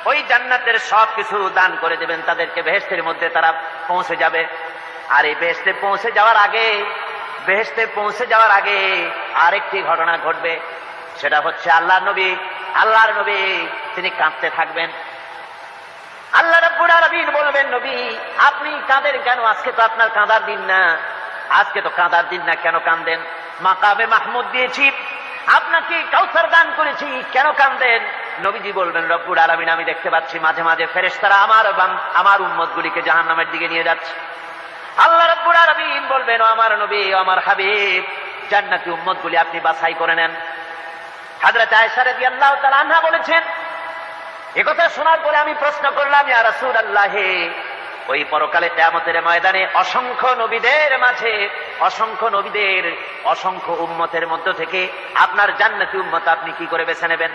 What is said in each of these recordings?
ওই জান্নাতের সবকিছু দান করে দেবেন, তাদেরকে বেহেশতের মধ্যে তারা পৌঁছে যাবে। আর এই বেহেশতে পৌঁছে যাওয়ার আগে আরেকটি ঘটনা ঘটবে, সেটা হচ্ছে আল্লাহর নবী তিনি কাঁদতে থাকবেন। আল্লাহ রাব্বুল আলামিন বলবেন, নবী আপনি কাঁদেন কেন? আজকে তো আপনার কাঁদার দিন না, কেন কাঁদেন? মাকামে মাহমুদ দিয়েছি, আপনাকে কাউসার দান করেছি, কেন কাঁদেন? নবীজি বলবেন, রব্বুল আলামিন আমি দেখতে পাচ্ছি মাঝে মাঝে ফেরেশতারা আমার উম্মতগুলিকে জাহান্নামের দিকে নিয়ে যাচ্ছে। আল্লাহ রাব্বুল আলামিন বলবেন, ও আমার নবী, ও আমার হাবিব, জান্নাতি উম্মতগুলি আপনি বাছাই করে নেন। হযরত আয়েশা রাদিয়াল্লাহু তাআলা আনহা বলেছেন, একথা শোনার পরে আমি প্রশ্ন করলাম, ইয়া রাসূলুল্লাহ, ওই পরকালে কিয়ামতের ময়দানে অসংখ্য নবীদের অসংখ্য উম্মতের মধ্য থেকে আপনার জান্নাতি উম্মত আপনি কি করে বেছে নেবেন?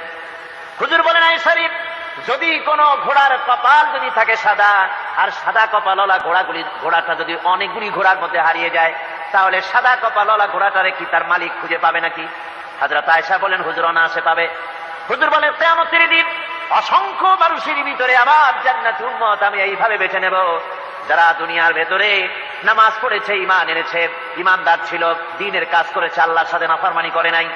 হুজুর বলেন, আয়েশা, যদি কোন ঘোড়ার কপাল যদি থাকে সাদা, আর সাদা কপালওয়ালা ঘোড়াটা যদি অনেকগুলি ঘোড়ার মধ্যে হারিয়ে যায়, তাহলে সাদা কপালওয়ালা ঘোড়াটারে কি তার মালিক খুঁজে পাবে নাকি? হযরত আয়েশা বলেন, হুজুর অনায়াসে পাবে। হুজুর বলেন, কিয়ামতের দিন অসংখ্য মানুষের ভিতরে আমার জান্নাতি উম্মত আমি এইভাবে বেছে নেব, যারা দুনিয়ার ভেতরে নামাজ পড়েছে, ঈমান এনেছে, ঈমানদার ছিল, দ্বীনের কাজ করেছে, আল্লাহর সাথে নাফরমানি করে নাই,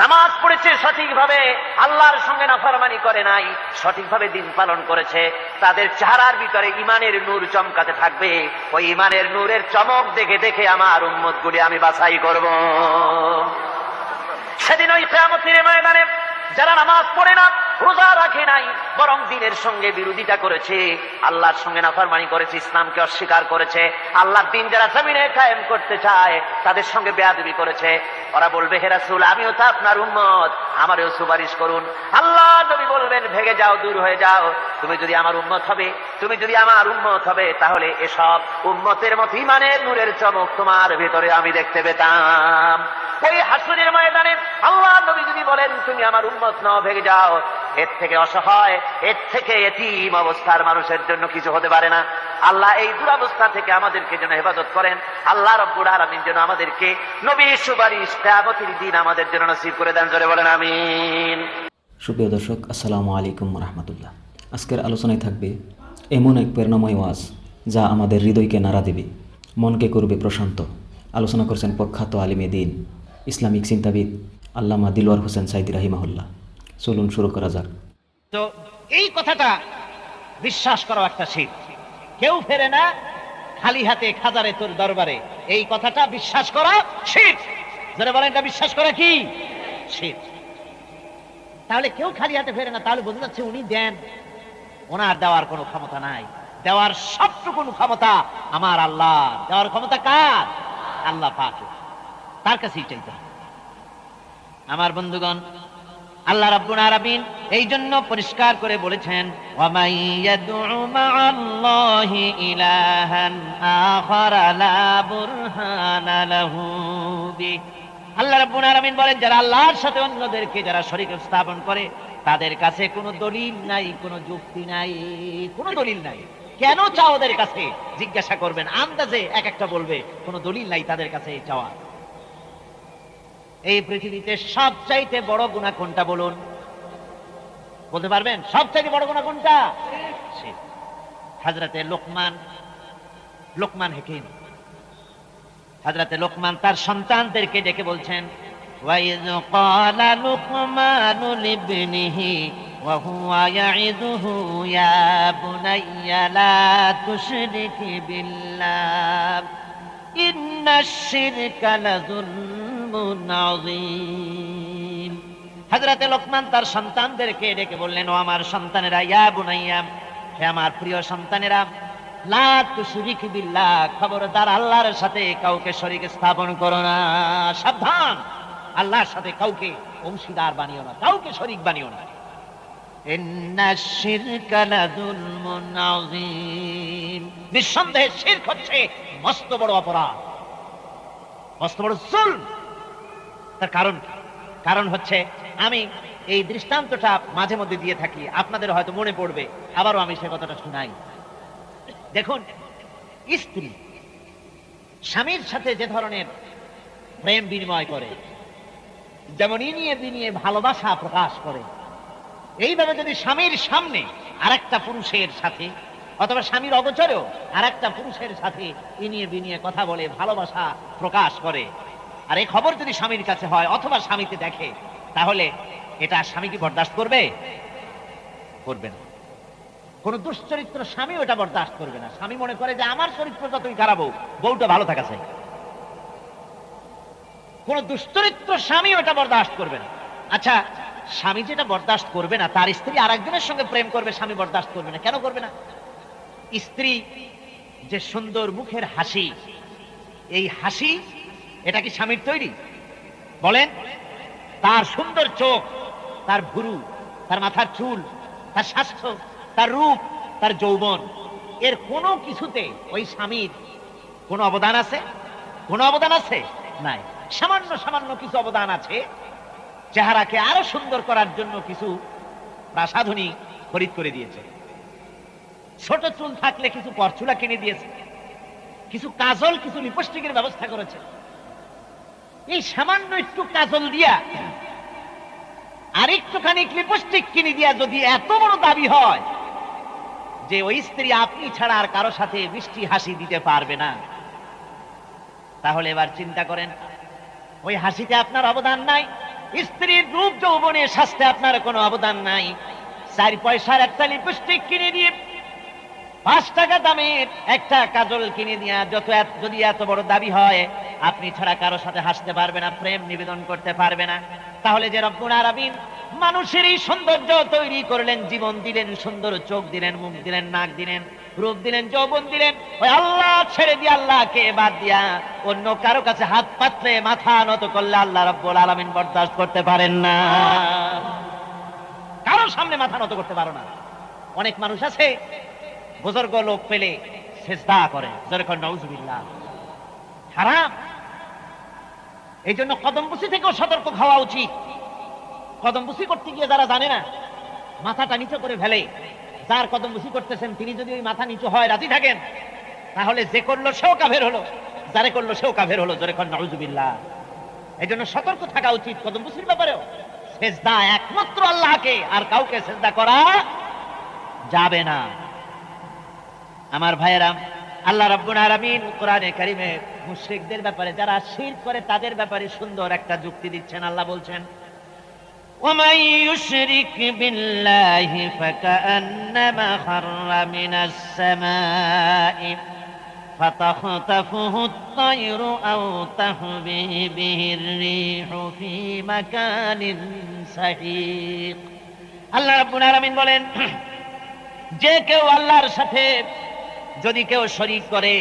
নামাজ পড়েছে সঠিকভাবে, আল্লাহর সঙ্গে নাফরমানি করে নাই, সঠিকভাবে দিন পালন করেছে, তাদের চেহারার ভিতরে ঈমানের নূর চমকাতে থাকবে। ওই ঈমানের নূরের চমক দেখে দেখে আমার উম্মতগুলি আমি বাছাই করব। সেদিন ওই কিয়ামতের ময়দানে যারা নামাজ পড়ে না, রোজা রাখে নাই, বরং দ্বীনের সঙ্গে বিরোধিতা করেছে, আল্লাহর সঙ্গে নাফরমানি করেছে, ইসলামকে অস্বীকার করেছে, আল্লাহর দ্বীন যারা জমিনে কায়েম করতে চায় তাদের সঙ্গে বেয়াদবি করেছে, ওরা বলবে, হে রাসূল আমিও তো আপনার উম্মত, আমারও সুপারিশ করুন। আল্লাহ নবী বলবেন, ভেগে যাও, দূর হয়ে যাও, তুমি যদি আমার উম্মত হবে তাহলে এসব উম্মতের মতো ঈমানের নূরের চমক তোমার ভেতরে আমি দেখতে পেতাম। ওই হাসরের ময়দানে আল্লাহ নবী যদি বলেন, তুমি আমার উম্মত নও, ভেগে যাও, এর থেকে অসহায়, এর থেকে এতিম অবস্থার মানুষের জন্য কিছু হতে পারে না। আল্লাহ এই দুরবস্থা থেকে আমাদেরকে যেন হেফাজত করেন। আল্লাহ রাব্বুল আলামিন যেন আমাদেরকে নবীর সুপারিশ কিয়ামতের দিন আমাদের জন্য নসিব করে দেন, জোরে বলেন আমিন। সুপ্রিয় দর্শক, আসসালামু আলাইকুম রাহমাতুল্লাহ। আজকের আলোচনায় থাকবে এমন এক প্রেরণাময় ওয়াজ যা আমাদের হৃদয়কে নাড়া দেবে, মনকে করবে প্রশান্ত। আলোচনা করছেন প্রখ্যাত আলিমে দ্বীন, ইসলামিক চিন্তাবিদ আল্লামা দিলওয়ার হোসেন সাইদি রাহিমাহুল্লাহ। চলুন শুরু করা যাক। তো এই কথাটা বিশ্বাস করা একটা শিরক। কেউ ফেরে না খালি হাতে খাজারে তোর দরবারে, এই কথাটা বিশ্বাস করা শিরক। যারা বলেন এটা বিশ্বাস করা কি শিরক। তাহলে কেউ খালি হাতে ফেরে না, তাহলে বোঝা যাচ্ছে উনি দেন, ওনার দেওয়ার কোনো ক্ষমতা নাই। দেওয়ার সবটুকু ক্ষমতা আমার আল্লাহ, দেওয়ার ক্ষমতা কার? আল্লাহ পাক, তার কাছেই চাইতে হবে। আমার বন্ধুগণ, আল্লাহ রাব্বুল আলামিন এই জন্য পরিষ্কার করে বলেছেন, ওয়া মাইয়াদউ মা'আল্লাহি ইলাহান আখারা লা বুরহানা লাহু বি। আল্লাহ রাব্বুল আলামিন বলেন, যারা আল্লাহর সাথে অন্যদেরকে যারা শরীক স্থাপন করে, তাদের কাছে কোনো দলিল নাই, কোনো যুক্তি নাই, কোনো দলিল নাই। কেন চাও ওদের কাছে জিজ্ঞাসা করবেন, আন্দাজে এক একটা বলবে, কোনো দলিল নাই তাদের কাছে এই চাওয়া। এই পৃথিবীতে সবচাইতে বড় গুনাহ কোনটা বলুন? বলতে পারবেন সবচাইতে বড় গুনাহ কোনটা? হযরতে লোকমান হাকিম, হযরতে লোকমান তার সন্তানদেরকে ডেকে বলছেন, ওয়াইয ক্বালা লুকমানু লিবনিহি ওয়া হুয়া ইয়াইযুহু ইয়া বুনাইয়া লা তুশরিক বিল্লাহ ইন্নাশ শিরকা লাযুলমুন আযীম। হযরতে লোকমান তার সন্তানদেরকে ডেকে বললেন, ও আমার সন্তানেরা, ইয়া বুনাইয়া, হে আমার প্রিয় সন্তানেরা, লা তুশরিক বিল্লাহ, খবরদার আল্লাহর সাথে কাউকে শরীক স্থাপন করো না। সাবধান, আল্লাহর সাথে কাউকে অংশীদার বানিও না, কাউকে শরীক বানিও না। ইন্নাশ শিরকা লাযুলমুন আযীম, নিঃসন্দেহে শিরক হচ্ছে মস্ত বড় অপরাধ, মস্ত বড় জুলম। তার কারণ হচ্ছে, আমি এই দৃষ্টান্তটা মাঝে মধ্যে দিয়ে থাকি, আপনাদের হয়তো মনে পড়বে, আবারও আমি সে কথাটা শুনাই। দেখুন, স্ত্রী স্বামীর সাথে যে ধরনের প্রেম বিনিময় করে, যেমন ইনিয়ে বিনিয়ে ভালোবাসা প্রকাশ করে, এইভাবে যদি স্বামীর সামনে আরেকটা পুরুষের সাথে অথবা স্বামীর অগোচরেও আরেকটা পুরুষের সাথে ইনিয়ে বিনিয়ে কথা বলে ভালোবাসা প্রকাশ করে, আর এই খবর যদি স্বামীর কাছে হয় অথবা স্বামীকে দেখে, তাহলে এটা স্বামী কি বরদাস্ত করবে? করবে না। কোন দুশ্চরিত্র স্বামী ওটা বরদাস্ত করবে না। স্বামী মনে করে যে আমার চরিত্রটা তুই খারাপ হোক, বউটা ভালো থাকা চাই। কোন দুশ্চরিত্র স্বামী ওটা বরদাস্ত করবে না। আচ্ছা, স্বামী যেটা বরদাস্ত করবে না, তার স্ত্রী আরেকজনের সঙ্গে প্রেম করবে, স্বামী বরদাস্ত করবে না। কেন করবে না? স্ত্রী যে সুন্দর মুখের হাসি, এই হাসি এটা কি স্বামীর তৈরি? বলেন। তার সুন্দর চোখ, তার ভুরু, তার মাথার চুল, তার স্বাস্থ্য, তার রূপ, তার যৌবন, এর কোনো কিছুতে ওই স্বামীর কোনো অবদান আছে? কোনো অবদান আছে? নাই। সামান্য সামান্য কিছু অবদান আছে। চেহারাকে আরো সুন্দর করার জন্য কিছু প্রাসাধনী খরিদ করে দিয়েছে, ছোট চুল থাকলে কিছু পরচুলা কিনে দিয়েছে, কিছু কাজল, কিছু লিপস্টিকের ব্যবস্থা করেছে। এই সামান্য একটু কাজল দিয়া আর একটুখানি লিপস্টিক কিনে দিয়া যদি এত বড় দাবি হয় যে ওই স্ত্রী আপনি ছাড়া আর কারো সাথে মিষ্টি হাসি দিতে পারবে না, তাহলে এবার চিন্তা করেন, ওই হাসিতে আপনার অবদান নাই, স্ত্রীর রূপ যৌবনে স্বাস্থ্যে আপনার কোনো অবদান নাই। 4 পয়সার একটা লিপস্টিক কিনে দিয়ে 5 টাকা দামের একটা কাজল কিনে দিয়া যদি এত বড় দাবি হয় আপনি ছাড়া কারো সাথে হাসতে পারবে না, প্রেম নিবেদন করতে পারবে না, তাহলে যে রব্বুল আলামিন মানুষের এই সৌন্দর্য তৈরি করলেন, জীবন দিলেন, সুন্দর চোখ দিলেন, মুখ দিলেন, নাক দিলেন, রূপ দিলেন, যৌবন দিলেন, ওই আল্লাহ ছেড়ে দিয়ে আল্লাহকে বাদ দিয়া অন্য কারো কাছে হাত পাতলে মাথা নত করলে আল্লাহ রব্বুল আলামিন বরদাস্ত করতে পারেন না। কারো সামনে মাথা নত করতে পারো না। অনেক মানুষ আছে বুজুর্গ লোক পেলে সেজদা করে, যেরকম নাউজুবিল্লাহ, হারাম। এই জন্য কদমবুসি থেকেও সতর্ক হওয়া উচিত। কদমবুসি করতে গিয়ে যারা জানে না, মাথাটা নিচু করে ফেলে, যার কদমবুসি করতেছেন তিনি যদি ওই মাথা নিচু হয় রাজি থাকেন, তাহলে যে করলো সেও কাফের হলো, যারে করলো সেও কাফের হলো, যেরকম নাউজুবিল্লাহ। এই জন্য সতর্ক থাকা উচিত কদমবুসির ব্যাপারেও। সেজদা একমাত্র আল্লাহকে, আর কাউকে সেজদা করা যাবে না। আমার ভাইয়েরা, আল্লাহ রাব্বুল আলামিন কোরআনে কারীমে মুশরিকদের ব্যাপারে, যারা শিরক করে তাদের ব্যাপারে সুন্দর একটা যুক্তি দিচ্ছেন। আল্লাহ বলছেন, وَمَن يُشْرِكْ بِاللَّهِ فَكَأَنَّمَا خَرَّ مِنَ السَّمَاءِ فَتَخْطَفُهُ الطَّيْرُ أَوْ تَهْوِي بِهِ الرِّيحُ فِي مَكَانٍ سَحِيقٍ। আল্লাহ রাব্বুল আলামিন বলেন, যে কেউ আল্লাহর সাথে যদি কেউ শরীক করে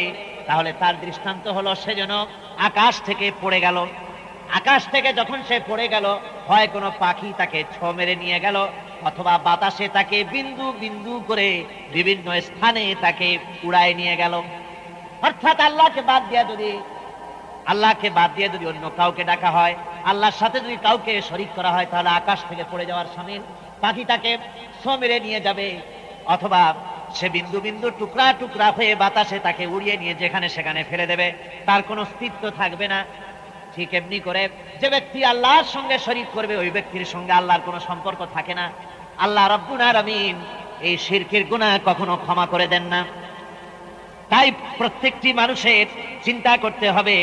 তাহলে তার দৃষ্টান্ত হলো সে যেন আকাশ থেকে পড়ে গেল। আকাশ থেকে যখন সে পড়ে গেল, হয় কোনো পাখি তাকে ছো মেরে নিয়ে গেল, অথবা বাতাসে তাকে বিন্দু বিন্দু করে বিভিন্ন স্থানে তাকে উড়ায় নিয়ে গেল। অর্থাৎ আল্লাহকে বাদ দিয়ে যদি অন্য কাউকে ডাকা হয়, আল্লাহর সাথে যদি কাউকে শরীক করা হয়, তাহলে আকাশ থেকে পড়ে যাওয়ার শামিল, পাখি তাকে ছো মেরে নিয়ে যাবে, অথবা সে বিন্দু বিন্দু টুকরা টুকরা হয়ে বাতাসে তাকে উড়িয়ে নিয়ে যেখানে সেখানে ফেলে দেবে, তার কোনো অস্তিত্ব থাকবে না। ঠিক এমনি করে যে ব্যক্তি আল্লাহর সঙ্গে শরীক করবে, ওই ব্যক্তির সঙ্গে আল্লাহর কোনো সম্পর্ক থাকে না। আল্লাহ রাব্বুল আলামিন এই শিরকের গুনাহ কখনো ক্ষমা করে দেন না। তাই প্রত্যেকটি মানুষের চিন্তা করতে হবে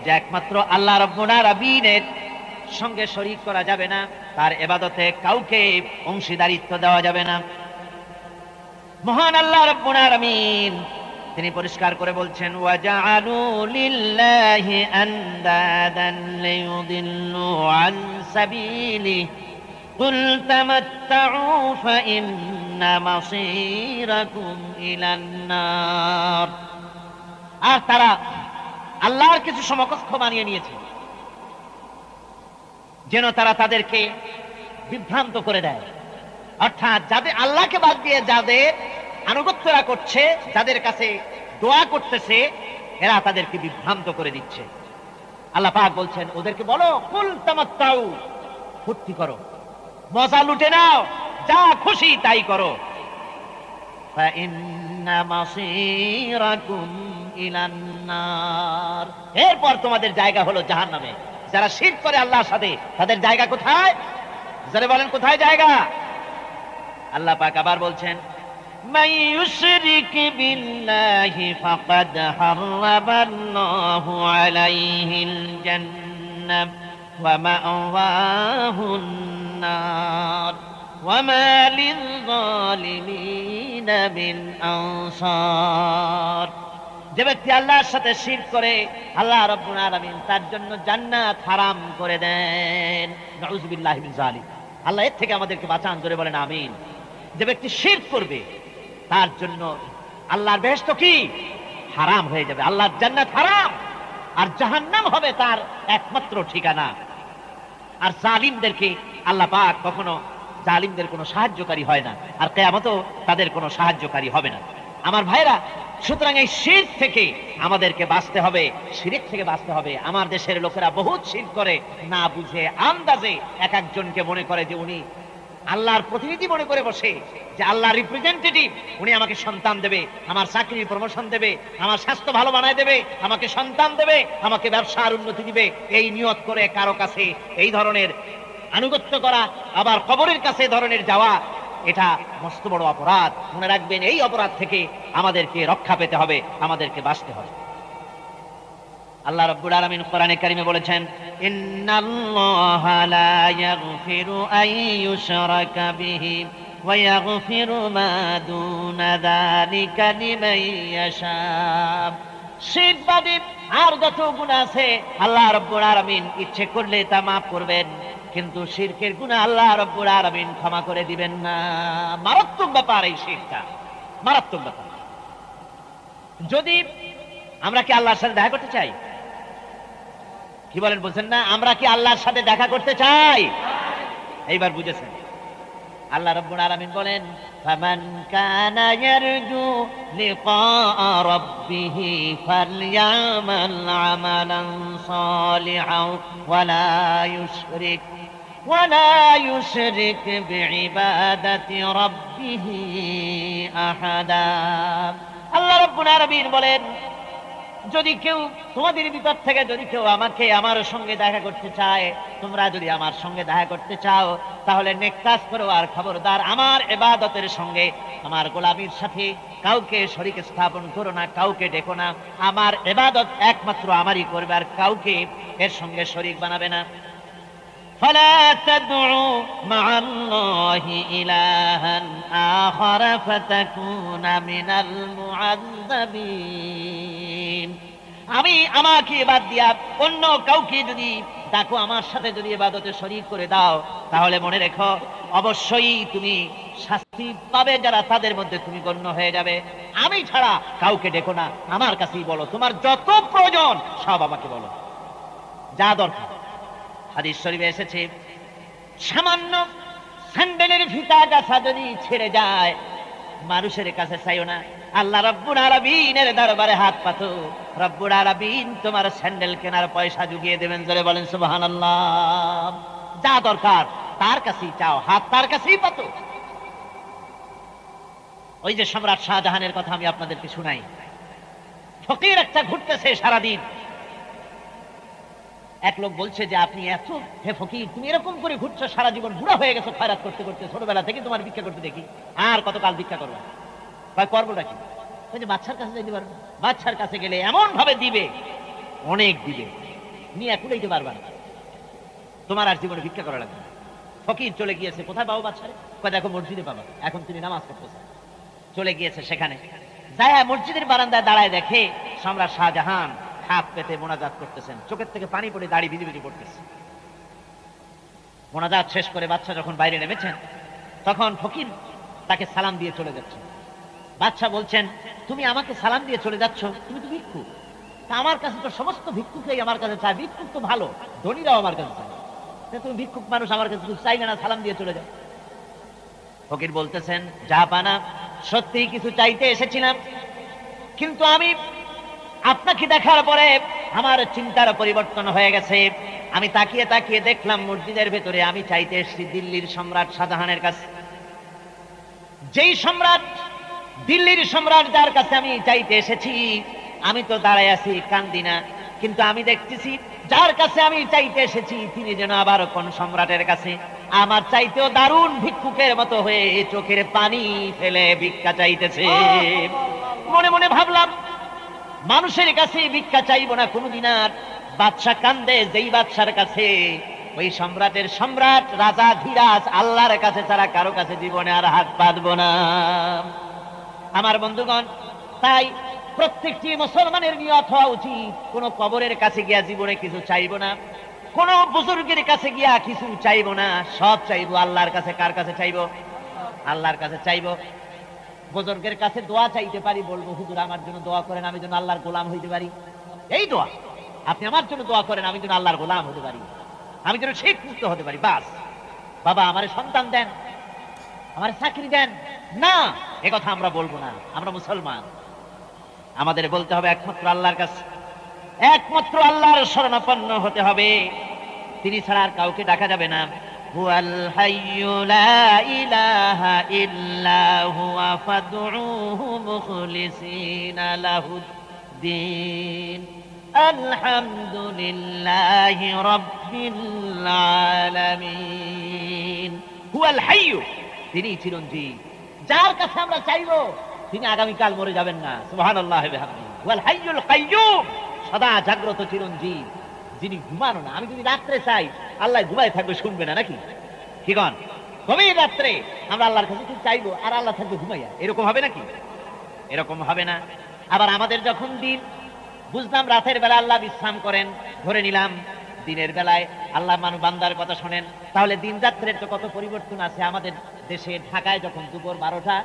যে একমাত্র আল্লাহ রাব্বুল আলামিনের সঙ্গে শরীক করা যাবে না, তার ইবাদতে কাউকে অংশীদারিত্ব দেওয়া যাবে না। মহান আল্লাহ রাব্বুল আলামিন তিনি পরিষ্কার করে বলছেন, ওয়াজআলু লিল্লাহি আনদাদান লিয়ুদিল্লু আন সাবিলিহি কুল তামাত্তাউ ফাইন্না মাসীরাকুম ইলান নার। আর তারা আল্লাহর কিছু সমকক্ষ বানিয়ে নিয়েছে যেন তারা তাদেরকে বিভ্রান্ত করে দেয়। অর্থাৎ যাদের আল্লাহকে বাদ দিয়ে যাদের আনুগত্যরা করছে, যাদের কাছে দোয়া করতেছে, এরা তাদেরকে বিভ্রান্ত করে দিচ্ছে। আল্লাহ পাক বলছেন, ওদেরকে বলো, কুল তামাত্তাউ, ফুর্তি করো, মজা লুটে নাও, যা খুশি তাই করো, ফাইন্না মাসীরাকুম ইলান নার, এরপর তোমাদের জায়গা হলো জাহান্নামে। যারা শিরক করে আল্লাহর সাথে, তাদের জায়গা কোথায়? যারা বলেন কোথায় জায়গা? আল্লাহ পাক আবার বলছেন, মান ইউশরিক বিল্লাহি ফাকাদ হারামাল্লাহু আলাইহিল জান্নাহ ওয়া মা'ওয়াহুন নার ওয়া মা লিয-যালিমিনা মিন আনসার। যে ব্যক্তি আল্লাহর সাথে শিরক করে আল্লাহ রাব্বুল আলামিন তার জন্য জান্নাত হারাম করে দেন। নাউযুবিল্লাহি মিন যালিক। আল্লাহ এর থেকে আমাদেরকে বাঁচান, জোরে বলেন আমিন। যে ব্যক্তি শিরক করবে তার জন্য আল্লাহর বেহেশত কি হারাম হয়ে যাবে, আল্লাহর জান্নাত হারাম, আর জাহান্নাম হবে তার একমাত্র ঠিকানা। আর জালিমদেরকে আল্লাহ পাক কখনো জালিমদের কোনো সাহায্যকারী হয় না, আর কিয়ামতেও তাদের কোনো সাহায্যকারী হবে না। আমার ভাইরা, সুতরাং এই শিরক থেকে আমাদেরকে বাঁচতে হবে, শিরক থেকে বাঁচতে হবে। আমার দেশের লোকেরা বহুত শিরক করে, না বুঝে আন্দাজে এক একজনকে মনে করে যে উনি আল্লাহর প্রতিনিধি মনে করে বসে, যে আল্লাহর রিপ্রেজেন্টেটিভ, উনি আমাকে সন্তান দেবে, আমার চাকরির প্রমোশন দেবে, আমার স্বাস্থ্য ভালো বানায় দেবে, আমাকে সন্তান দেবে, আমাকে ব্যবসার উন্নতি দিবে। এই নিয়ত করে কারো কাছে এই ধরনের আনুগত্য করা, আবার কবরের কাছে ধরনের যাওয়া, এটা মস্ত বড় অপরাধ। মনে রাখবেন, এই অপরাধ থেকে আমাদেরকে রক্ষা পেতে হবে, আমাদেরকে বাঁচতে হবে। আল্লাহ রাব্বুল আলামিন কোরআনে কারিমে বলেছেন, ইন্নাল্লাহা লা ইয়াগফিরু আন ইউশরাকা বিহি ওয়া ইয়াগফিরু মা দুনা যালিকা লিমান ইয়াশা। শিরক বাদে আর যত গুনাহ আছে আল্লাহ রাব্বুল আলামিন ইচ্ছে করলে তা মাফ করবেন, কিন্তু শিরকের গুনাহ আল্লাহ রাব্বুল আলামিন ক্ষমা করে দিবেন না। মারাত্মক ব্যাপার এই শিরকটা, মারাত্মক ব্যাপার। যদি আমরা কি আল্লাহর সাথে দেখা করতে চাই? কি বলেন, বলছেন না? আমরা কি আল্লাহর সাথে দেখা করতে চাই? এইবার বুঝেছেন। আল্লাহ রাব্বুল আলামিন বলেন, ফামান কানা ইয়ারজু লিকা রাব্বিহি ফালইয়ামাল আমালান সালিহান ওয়ালা ইউশরিক বিইবাদাতি রাব্বিহি আহাদা। আল্লাহ রাব্বুল আলামিন বলেন, যদি কেউ তোমাদের ভিতর থেকে যদি কেউ আমাকে আমার সঙ্গে দেখা করতে চায়, তোমরা যদি আমার সঙ্গে দেখা করতে চাও, তাহলে নেক কাজ করো, আর খবরদার আমার ইবাদতের সঙ্গে, আমার গোলামির সাথে কাউকে শরীক স্থাপন করো না, কাউকে ডেকো না। আমার ইবাদত একমাত্র আমারই করবে, আর কাউকে এর সঙ্গে শরীক বানাবে না। فلا تدعوا مع الله إلها آخر فتكون من المعذبين। আমি আমাকে বাদ দিয়া অন্য কাউকে যদি ডাকো, আমার সাথে যদি ইবাদতে শরীক করে দাও, তাহলে মনে রেখো অবশ্যই তুমি শাস্তি পাবে, যারা তাদের মধ্যে তুমি গণ্য হয়ে যাবে। আমি ছাড়া কাউকে ডেকো না, আমার কাছেই বলো, তোমার যত প্রয়োজন সব আমাকে বলো, যা দরকার। হাদিস শরীফে এসেছে, সামান্য স্যান্ডেলের ফিতা গাছা যদি ছেড়ে যায়, মানুষের কাছে চাইও না, আল্লাহ রাব্বুল আলামিনের দরবারে হাত পাতো, রব্বুল আলামিন তোমার স্যান্ডেল কেনার পয়সা জুগিয়ে দেবেন। জোরে বলেন সুবহানাল্লাহ। যা দরকার তার কাছেই চাও, হাত তার কাছেই পাতো। ওই যে সম্রাট শাহজাহানের কথা আমি আপনাদেরকে শুনাই, ফকির একটা ঘুরতেছে সারাদিন। এক লোক বলছে যে, আপনি এত, হে ফকির, তুমি এরকম করে ঘুরছো সারা জীবন, বুড়া হয়ে গেছো খয়রাত করতে করতে, ছোটবেলা থেকে তোমার ভিক্ষা করতে দেখি, আর কতকাল ভিক্ষা করবে? করবোটা কি? ওই যে বাচ্চার কাছে যেতে পারবে, বাচ্চার কাছে গেলে এমন ভাবে দিবে, অনেক দিবে, নিয়ে কুড়াইতে পারবা না, তোমার আর জীবনে ভিক্ষা করা লাগবে। ফকির চলে গিয়েছে, কোথায় পাবো বাচ্চারে? দেখো মসজিদে পাবা, এখন তিনি নামাজ পড়তেছে। চলে গিয়েছে সেখানে, যায় মসজিদের বারান্দায় দাঁড়ায়, দেখে সম্রাট শাহজাহান হাত পেতে মোনাজাত করতেছেন, চোখের থেকে পানি পড়ে দাড়ি ভিজে ভিজে পড়তেছে। মোনাজাত শেষ করে বাচ্চা যখন বাইরে নেমেছেন, তখন ফকির তাকে সালাম দিয়ে চলে যাচ্ছে। বাচ্চা বলছেন, তুমি আমাকে সালাম দিয়ে চলে যাচ্ছ, তুমি তো ভিক্ষুক, তা আমার কাছে তো সমস্ত ভিক্ষুকরাই আমার কাছে চায়, ভিক্ষুক তো ভালো, ধনীরাও আমার কাছে চায়, তুমি ভিক্ষুক মানুষ, আমার কাছে কিছু চাইলে না, সালাম দিয়ে চলে যাও। ফকির বলতেছেন, যা পানা, সত্যিই কিছু চাইতে এসেছিলাম, কিন্তু আমি আপনাকে দেখার পরে আমার চিন্তার পরিবর্তন হয়ে গেছে। আমি তাকিয়ে তাকিয়ে দেখলাম মসজিদের ভেতরে, আমি চাইতে এসেছি দিল্লির সম্রাট শাহজাহানের কাছে। যেই সম্রাট, দিল্লির সম্রাট যার কাছে আমি চাইতে এসেছি, আমি তো দাঁড়ায় আছি, কান্দি না, কিন্তু আমি দেখতেছি যার কাছে আমি চাইতে এসেছি তিনি যেন আবার কোন সম্রাটের কাছে আমার চাইতেও দারুণ ভিক্ষুকের মতো হয়ে চোখের পানি ফেলে ভিক্ষা চাইতেছে। মনে মনে ভাবলাম মানুষের কাছে ভিক্ষা চাইবো না কোনদিন আর। বাদশা কান্দে যেই বাদশার কাছে, ওই সম্রাটের সম্রাট রাজা ধীরাজ আল্লাহর কাছে ছাড়া কারো কাছে জীবনে আর হাত পাতবো না। আমার বন্ধুগণ, তাই প্রত্যেকটি মুসলমানের নিয়ত হওয়া উচিত কোন কবরের কাছে গিয়া জীবনে কিছু চাইবো না, কোন বুজুর্গের কাছে গিয়া কিছু চাইবো না, সব চাইবো আল্লাহর কাছে। কার কাছে চাইবো? আল্লাহর কাছে চাইবো। বুজুর্গের কাছে দোয়া চাইতে পারি, বলবো হুজুর আমার জন্য দোয়া করেন আমি যেন আল্লাহর গোলাম হইতে পারি। এই দোয়া, আপনি আমার জন্য দোয়া করেন আমি যেন আল্লাহর গোলাম হতে পারি, আমি যেন শিরক মুক্ত হতে পারি। বাস বাবা আমারে সন্তান দেন, আমার চাকরি দেন, না এ কথা আমরা বলবো না। আমরা মুসলমান, আমাদের বলতে হবে একমাত্র আল্লাহর কাছে, একমাত্র আল্লাহর শরণাপন্ন হতে হবে। তিনি ছাড়া আর কাউকে ডাকা যাবে না। হুয়াল হাইয়্যু লা ইলাহা ইল্লা হুয়া ফাদউহু মুখলিসিনা লাহুদ্দিন আলহামদুলিল্লাহি রাব্বিল আলামিন। হুয়াল হাইয়্যু, তিনি চিরঞ্জীব, যার কাছে আমরা চাইবো তিনি আগামীকাল মরে যাবেন না। সুবহানাল্লাহি ওয়া বিহামদিহি। ওয়াল হাইয়ুল কাইয়্যুম, সদা জাগ্রত চিরঞ্জীব, যিনি ঘুমানো না। আমি যদি রাত্রে চাই আল্লাহ ঘুমায় থাকবে, শুনবে না নাকি? কি কন? গভীর রাত্রে আমরা আল্লাহর কাছে কি চাইবো আর আল্লাহ থাকবে ঘুমাইয়া, এরকম হবে নাকি? এরকম হবে না। আবার আমাদের যখন দিন বুঝলাম রাতের বেলা আল্লাহ বিশ্রাম করেন, ধরে নিলাম দিনের বেলায় আল্লাহ বান্দার কথা শোনেন, তাহলে দিন রাত্রের তো কত পরিবর্তন আছে। আমাদের দেশে ঢাকায় যখন দুপুর 12টা,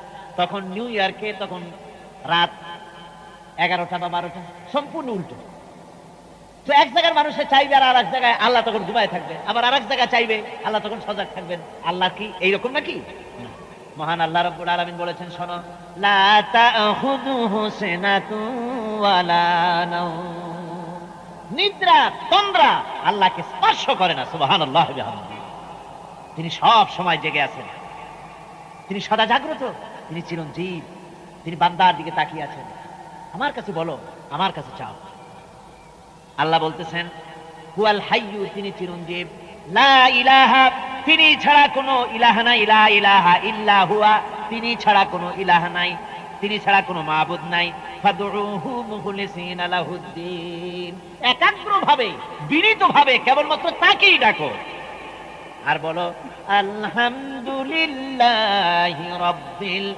তখন নিউ ইয়র্কে তখন রাত 11টা বা 12টা, সম্পূর্ণ উল্টো। তো এক জায়গার মানুষে চাইবে আর এক জায়গায় আল্লাহ তখন ঘুমায় থাকবে, আবার আর এক জায়গায় চাইবে আল্লাহ তখন সজাগ থাকবেন। আল্লাহ কি এইরকম নাকি? মহান আল্লাহ রাব্বুল আলামিন বলেছেন, শোনো, লা তাখুযুহু সিনাতুন ওয়ালা নাওম, নিদ্রা তন্দ্রা আল্লাহকে স্পর্শ করে না। সুবহানাল্লাহি ওয়া বিহামদিহি। তিনি সব সময় জেগে আছেন, তিনি সদা জাগ্রত, তিনি চিরঞ্জীব, তিনি বান্দার দিকে তাকিয়ে আছেন। আমার কাছে বলো, আমার কাছে চাও। আল্লাহ বলতেছেন হুয়াল হাইয়্যু, তিনি চিরঞ্জীব, লা ইলাহা, তিনি ছাড়া কোনো ইলাহ নাই, লা ইলাহা ইল্লা হুয়া, তিনি ছাড়া কোনো ইলাহ নাই, তিনি ছাড়া কোনো মাবুদ নাই। ফাদউহু মুখলিসিনা লাহুদ্দিন, একাগ্রভাবে বিনীতভাবে কেবলমাত্র তাকেই ডাকো আর বলো আলহামদুলিল্লাহি রাব্বিল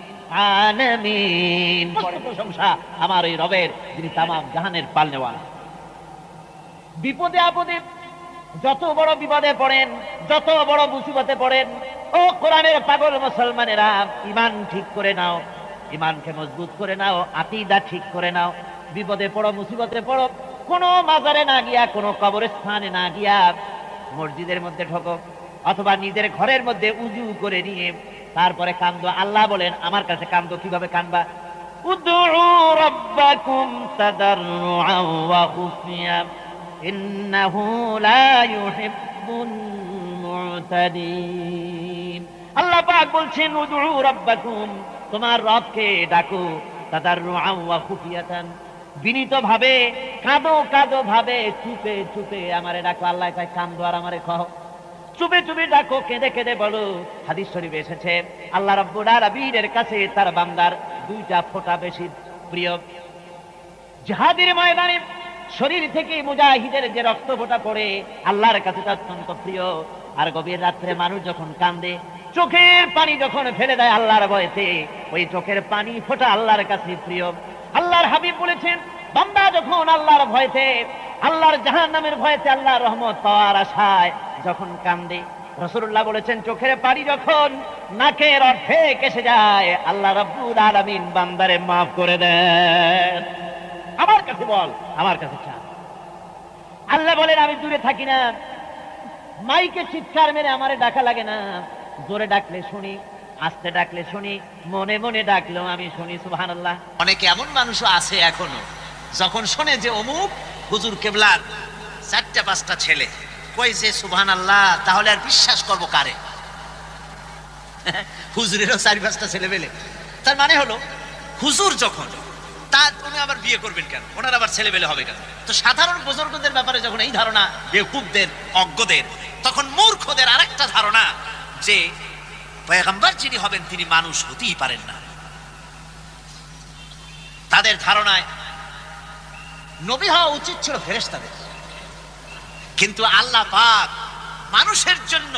আলামিন। প্রশংসা আমার এই রবের, যিনি তামাম জাহানের পালনেওয়ালা। বিপদে আপদে যত বড় বিপদে পড়েন, যত বড় মুসিবতে পড়েন, ও কোরআনের পাগল মুসলমানেরা, ঈমান ঠিক করে নাও, ঈমানকে মজবুত করে নাও, আকীদা ঠিক করে নাও। বিপদে পড়ো, মুসিবতে পড়ো, কোনো মাজারে না গিয়া, কোনো কবরস্থানে না গিয়া মসজিদের মধ্যে ঢোকো, অথবা নিজের ঘরের মধ্যে উজু করে নিয়ে তারপরে কান্দো। আল্লাহ বলেন আমার কাছে কান্দো। কিভাবে কান্দবা? উদউ রাব্বাকুম তাদাররুআন ওয়া খুফিয়া ইন্নাহু লা ইউহিব্বুল মু'তাদিন। আল্লাহ পাক বলছেন উদউ রাব্বাকুম, তোমার রবকে ডাকো, তাদাররুআন ওয়া খুফিয়াতান, বিনীতভাবে, কাঁদো কাঁদো ভাবে, চুপে চুপে আমারে ডাকো। আল্লাহ কয় কান্দো আর আমারে কও, চুপে চুপে ডাকো, কেঁদে কেঁদে বলো। হাদিস শরীফে এসেছে আল্লাহ রাব্বুল আলামিনের কাছে তার বান্দার দুইটা ফোঁটা বেশি প্রিয়। জিহাদের ময়দানে শরীর থেকে মুজাহিদের যে রক্ত ফোঁটা পড়ে আল্লাহর কাছে তা অত্যন্ত প্রিয়। আর গভীর রাত্রে মানুষ যখন কান্দে, চোখের পানি যখন ফেলে দেয় আল্লাহর ভয়তে, ওই চোখের পানি ফোঁটা আল্লাহর কাছে প্রিয়। আল্লাহর হাবিব বলেছেন বান্দা যখন আল্লাহর ভয়তে, আল্লাহর জাহান্নামের ভয়তে, আল্লাহর রহমত পাওয়ার আশায় যখন কান্দে, রাসূলুল্লাহ বলেছেন চোখের পানি যখন নাকের অর্ধেক এসে যায়, আল্লাহ রাব্বুল আলামিন বান্দারে মাফ করে দেন। আমার কাছে বল, আমার কাছে চা। আল্লাহ বলেন আমি দূরে থাকি না, মাইকে চিৎকার মেরে আমারে ডাকা লাগে না, জোরে ডাকলে শুনি, আস্তে ডাকলে শুনি, মনে মনে ডাকলেও আমি শুনি। সুবহানাল্লাহ। অনেকে এমন মানুষও আছে এখনো, যখন শোনে যে অমুক হুজুর কেবলার 4-5টা ছেলে কইছে সুবহানাল্লাহ, তাহলে আর বিশ্বাস করব কারে? হুজুরেরও 4-5টা ছেলে পেলে। তার মানে হলো হুজুর যখন তা উনি আবার বিয়ে করবেন কেন, ওনার আবার ছেলেবেলে হবে কেন? তো সাধারণ বুজুর্গদের ব্যাপারে যখন এই ধারণা বেকুবদের, অজ্ঞদের, তখন মূর্খদের আরেকটা ধারণা যে পয়গম্বর যিনি হবেন তিনি মানুষ হতেই পারেন না। তাদের ধারণায় নবী হওয়া উচিত ছিল ফেরেশতাদের, কিন্তু আল্লাহ পাক মানুষের জন্য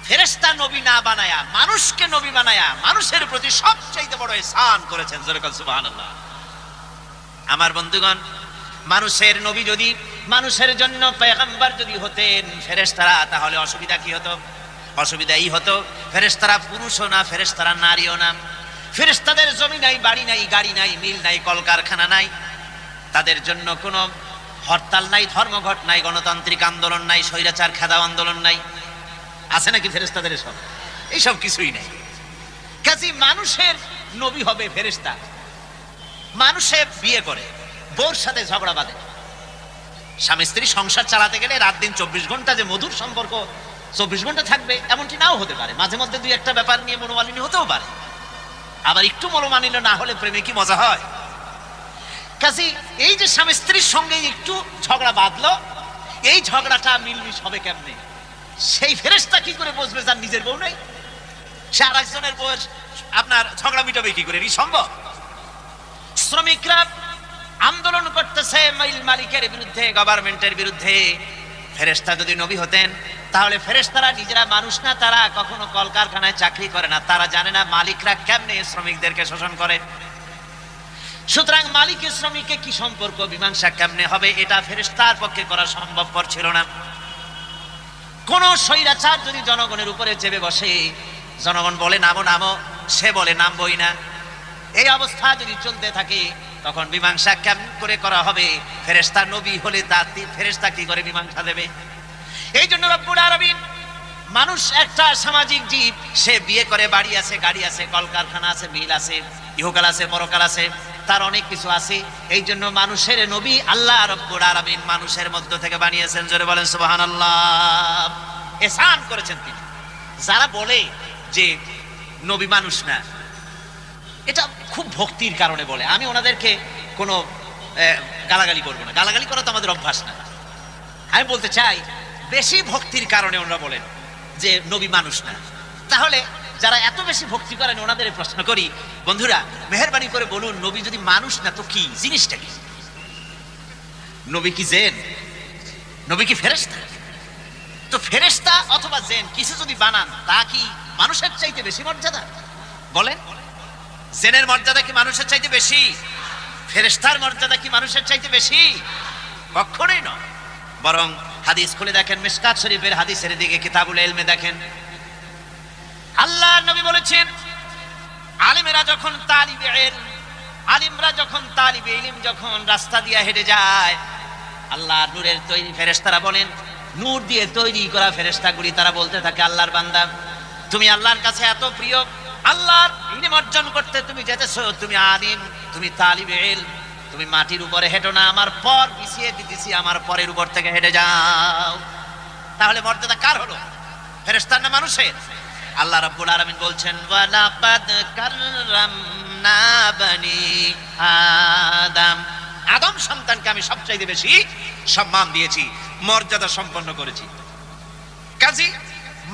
ফেরেশতা নবী না বানায়া মানুষকে নবী বানায়া মানুষের প্রতি সবচাইতে বড় ihsan করেছেন। জোরে বলেন সুবহানাল্লাহ। আমার বন্ধুগণ, মানুষের নবী যদি, মানুষের জন্য পয়গম্বর যদি হতেন ফেরেশতারা, তাহলে অসুবিধা কি হতো? অসুবিধা এই হতো, ফেরেশতারা পুরুষও না, ফেরেশতারা নারীও না। ফেরেশতাদের জমি নাই, বাড়ি নাই, গাড়ি নাই, মিল নাই, কলকারখানা নাই, তাদের জন্য কোনো হরতাল নাই, ধর্মঘট নাই, গণতান্ত্রিক আন্দোলন নাই, স্বৈরাচার খেদাও আন্দোলন নাই। আছে নাকি ফেরেশতাদের এসব? এইসব কিছুই নাই। কাজী মানুষের নবী হবে ফেরেশতা। মানুষে বিয়ে করে, বউর সাথে ঝগড়া বাঁধে। স্বামী স্ত্রী সংসার চালাতে গেলে রাত দিন 24 ঘন্টা যে মধুর সম্পর্ক 24 ঘন্টা থাকবে এমনটি নাও হতে পারে। মাঝে মধ্যে দুই একটা ব্যাপার নিয়ে মনোমালিন্য হতেও পারে। আবার একটু মনোমালিন্য না হলে প্রেমে কি মজা হয়? কাজী এই যে স্বামী স্ত্রীর সঙ্গে একটু ঝগড়া বাঁধলো, এই ঝগড়াটা মিলমিশ হবে কেমনে? সেই ফেরেশতা কি করে বুঝবে যার নিজের বউ নেই? সে আর একজনের বউয়ের আপনার ঝগড়া মিটাবে কি করে? এই সম্ভব? শ্রমিকরা আন্দোলন করতেছে মিল মালিকের বিরুদ্ধে, গভর্নমেন্টের বিরুদ্ধে। ফেরেশতা যদি নবী হতেন তাহলে ফেরেশতারা নিজেরা মানুষ না, তারা কখনো কলকারখানায় চাকরি করে না, তারা জানে না মালিকরা কেমনে শ্রমিকদেরকে শোষণ করে। সুতরাং মালিকের শ্রমিকে কি সম্পর্ক, মীমাংসা কেমনে হবে, এটা ফেরেশতার পক্ষে করা সম্ভবপর ছিল না। কোন স্বৈরাচার যদি জনগণের উপরে চেপে বসে, জনগণ বলে নামো নামো, সে বলে নামবই না, এই অবস্থা যদি চলতে থাকে তখন মীমাংসা কেমন করে করা হবে? ফেরেশতা নবী হলে তার ফেরেশতা কি করে মীমাংসা দেবে? এই জন্য রব্বুল আলামিন, মানুষ একটা সামাজিক জীব, সে বিয়ে করে, বাড়ি আছে, গাড়ি আছে, কলকারখানা আছে, মিল আছে, ইহকাল আছে, পরকাল আছে, তার অনেক কিছু আছে। এই জন্য মানুষের নবী আল্লাহ রব্বুল আলামিন মানুষের মধ্য থেকে বানিয়েছেন। জোরে বলেন সুবহানাল্লাহ। ihsan করেছেন তিনি। যারা বলে যে নবী মানুষ না, এটা খুব ভক্তির কারণে বলে। আমি ওনাদেরকে কোনো গালাগালি করবো না, গালাগালি করা তো আমাদের অভ্যাস না। আমি বলতে চাই বেশি ভক্তির কারণে ওনারা বলেন যে নবী মানুষ না। তাহলে যারা এত বেশি ভক্তি করেন ওনাদের প্রশ্ন করি, বন্ধুরা মেহেরবানি করে বলুন, নবী যদি মানুষ না তো কি জিনিসটা কি? নবী কি জেন? নবী কি ফেরেশতা? তো ফেরেশতা অথবা জেন কিছু যদি বানান, তা কি মানুষের চাইতে বেশি মর্যাদা? বলেন, জেনের মর্যাদা কি মানুষের চাইতে বেশি? ফেরেশতার মর্যাদা কি মানুষের চাইতে বেশি? কখনোই নয়। বরং হাদিস খুলে দেখেন, মিশকাত শরীফের হাদিসের দিকে, কিতাবুল ইলমে দেখেন, আল্লাহ নবী বলেছেন, আলিমেরা যখন তালিবে ইলম, আলিমরা যখন তালিবে ইলম যখন রাস্তা দিয়ে হেঁটে যায়, আল্লাহর নূরের তৈরি ফেরেশতারা বলেন, নূর দিয়ে তৈরি করা ফেরেশতাগুলি তারা বলতে থাকে, আল্লাহর বান্দা তুমি আল্লাহর কাছে এত প্রিয়, আল্লাহর ইলম অর্জন করতে তুমি যেতেছো, তুমি আলিম, তুমি তালিবে ইলম, তুমি মাটির উপরে হেঁটো না, আমার পর বিছিয়ে দিতেছি, আমার পরের উপর থেকে হেঁটে যাও। তাহলে মর্যাদা কার হলো? ফেরেশতার না মানুষের? আল্লাহ রাব্বুল আলামিন বলছেন, ওয়ালাকাদ কাররামনা বানি আদম, আদম সন্তানকে আমি সবচাইতে বেশি সম্মান দিয়েছি, মর্যাদা সম্পন্ন করেছি। কাজী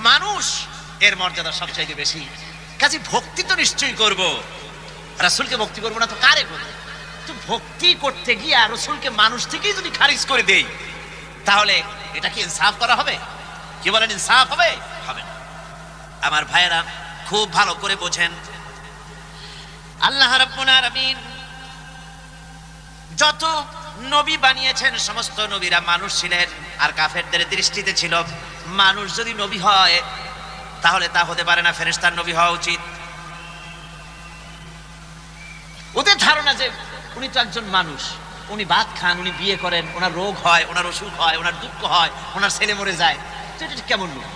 মানুষ এর মর্যাদা সবচাইতে বেশি। কাজী ভক্তি তো নিশ্চয়ই করব, রাসূলকে ভক্তি করব না তো কারে করব? তো ভক্তি করতে গিয়ে রাসূলকে মানুষ থেকেই যদি খারিজ করে দেই, তাহলে এটা কি ইনসাফ করা হবে? কি বলেন, ইনসাফ হবে? হবে না। আমার ভাইয়েরা খুব ভালো করে বোঝেন, আল্লাহ রাব্বুল আলামিন যত নবী বানিয়েছেন সমস্ত নবীরা মানুষ ছিলেন, আর কাফেরদের দৃষ্টিতে ছিল মানুষ যদি নবী হয় তাহলে তা হতে পারে না, ফেরেশতার নবী হওয়া উচিত। ওদের ধারণা যে উনি তো একজন মানুষ, উনি ভাত খান, উনি বিয়ে করেন, ওনার রোগ হয়, ওনার অসুখ হয়, ওনার দুঃখ হয়, ওনার ছেলে মরে যায়, তো এটা কেমন নবী?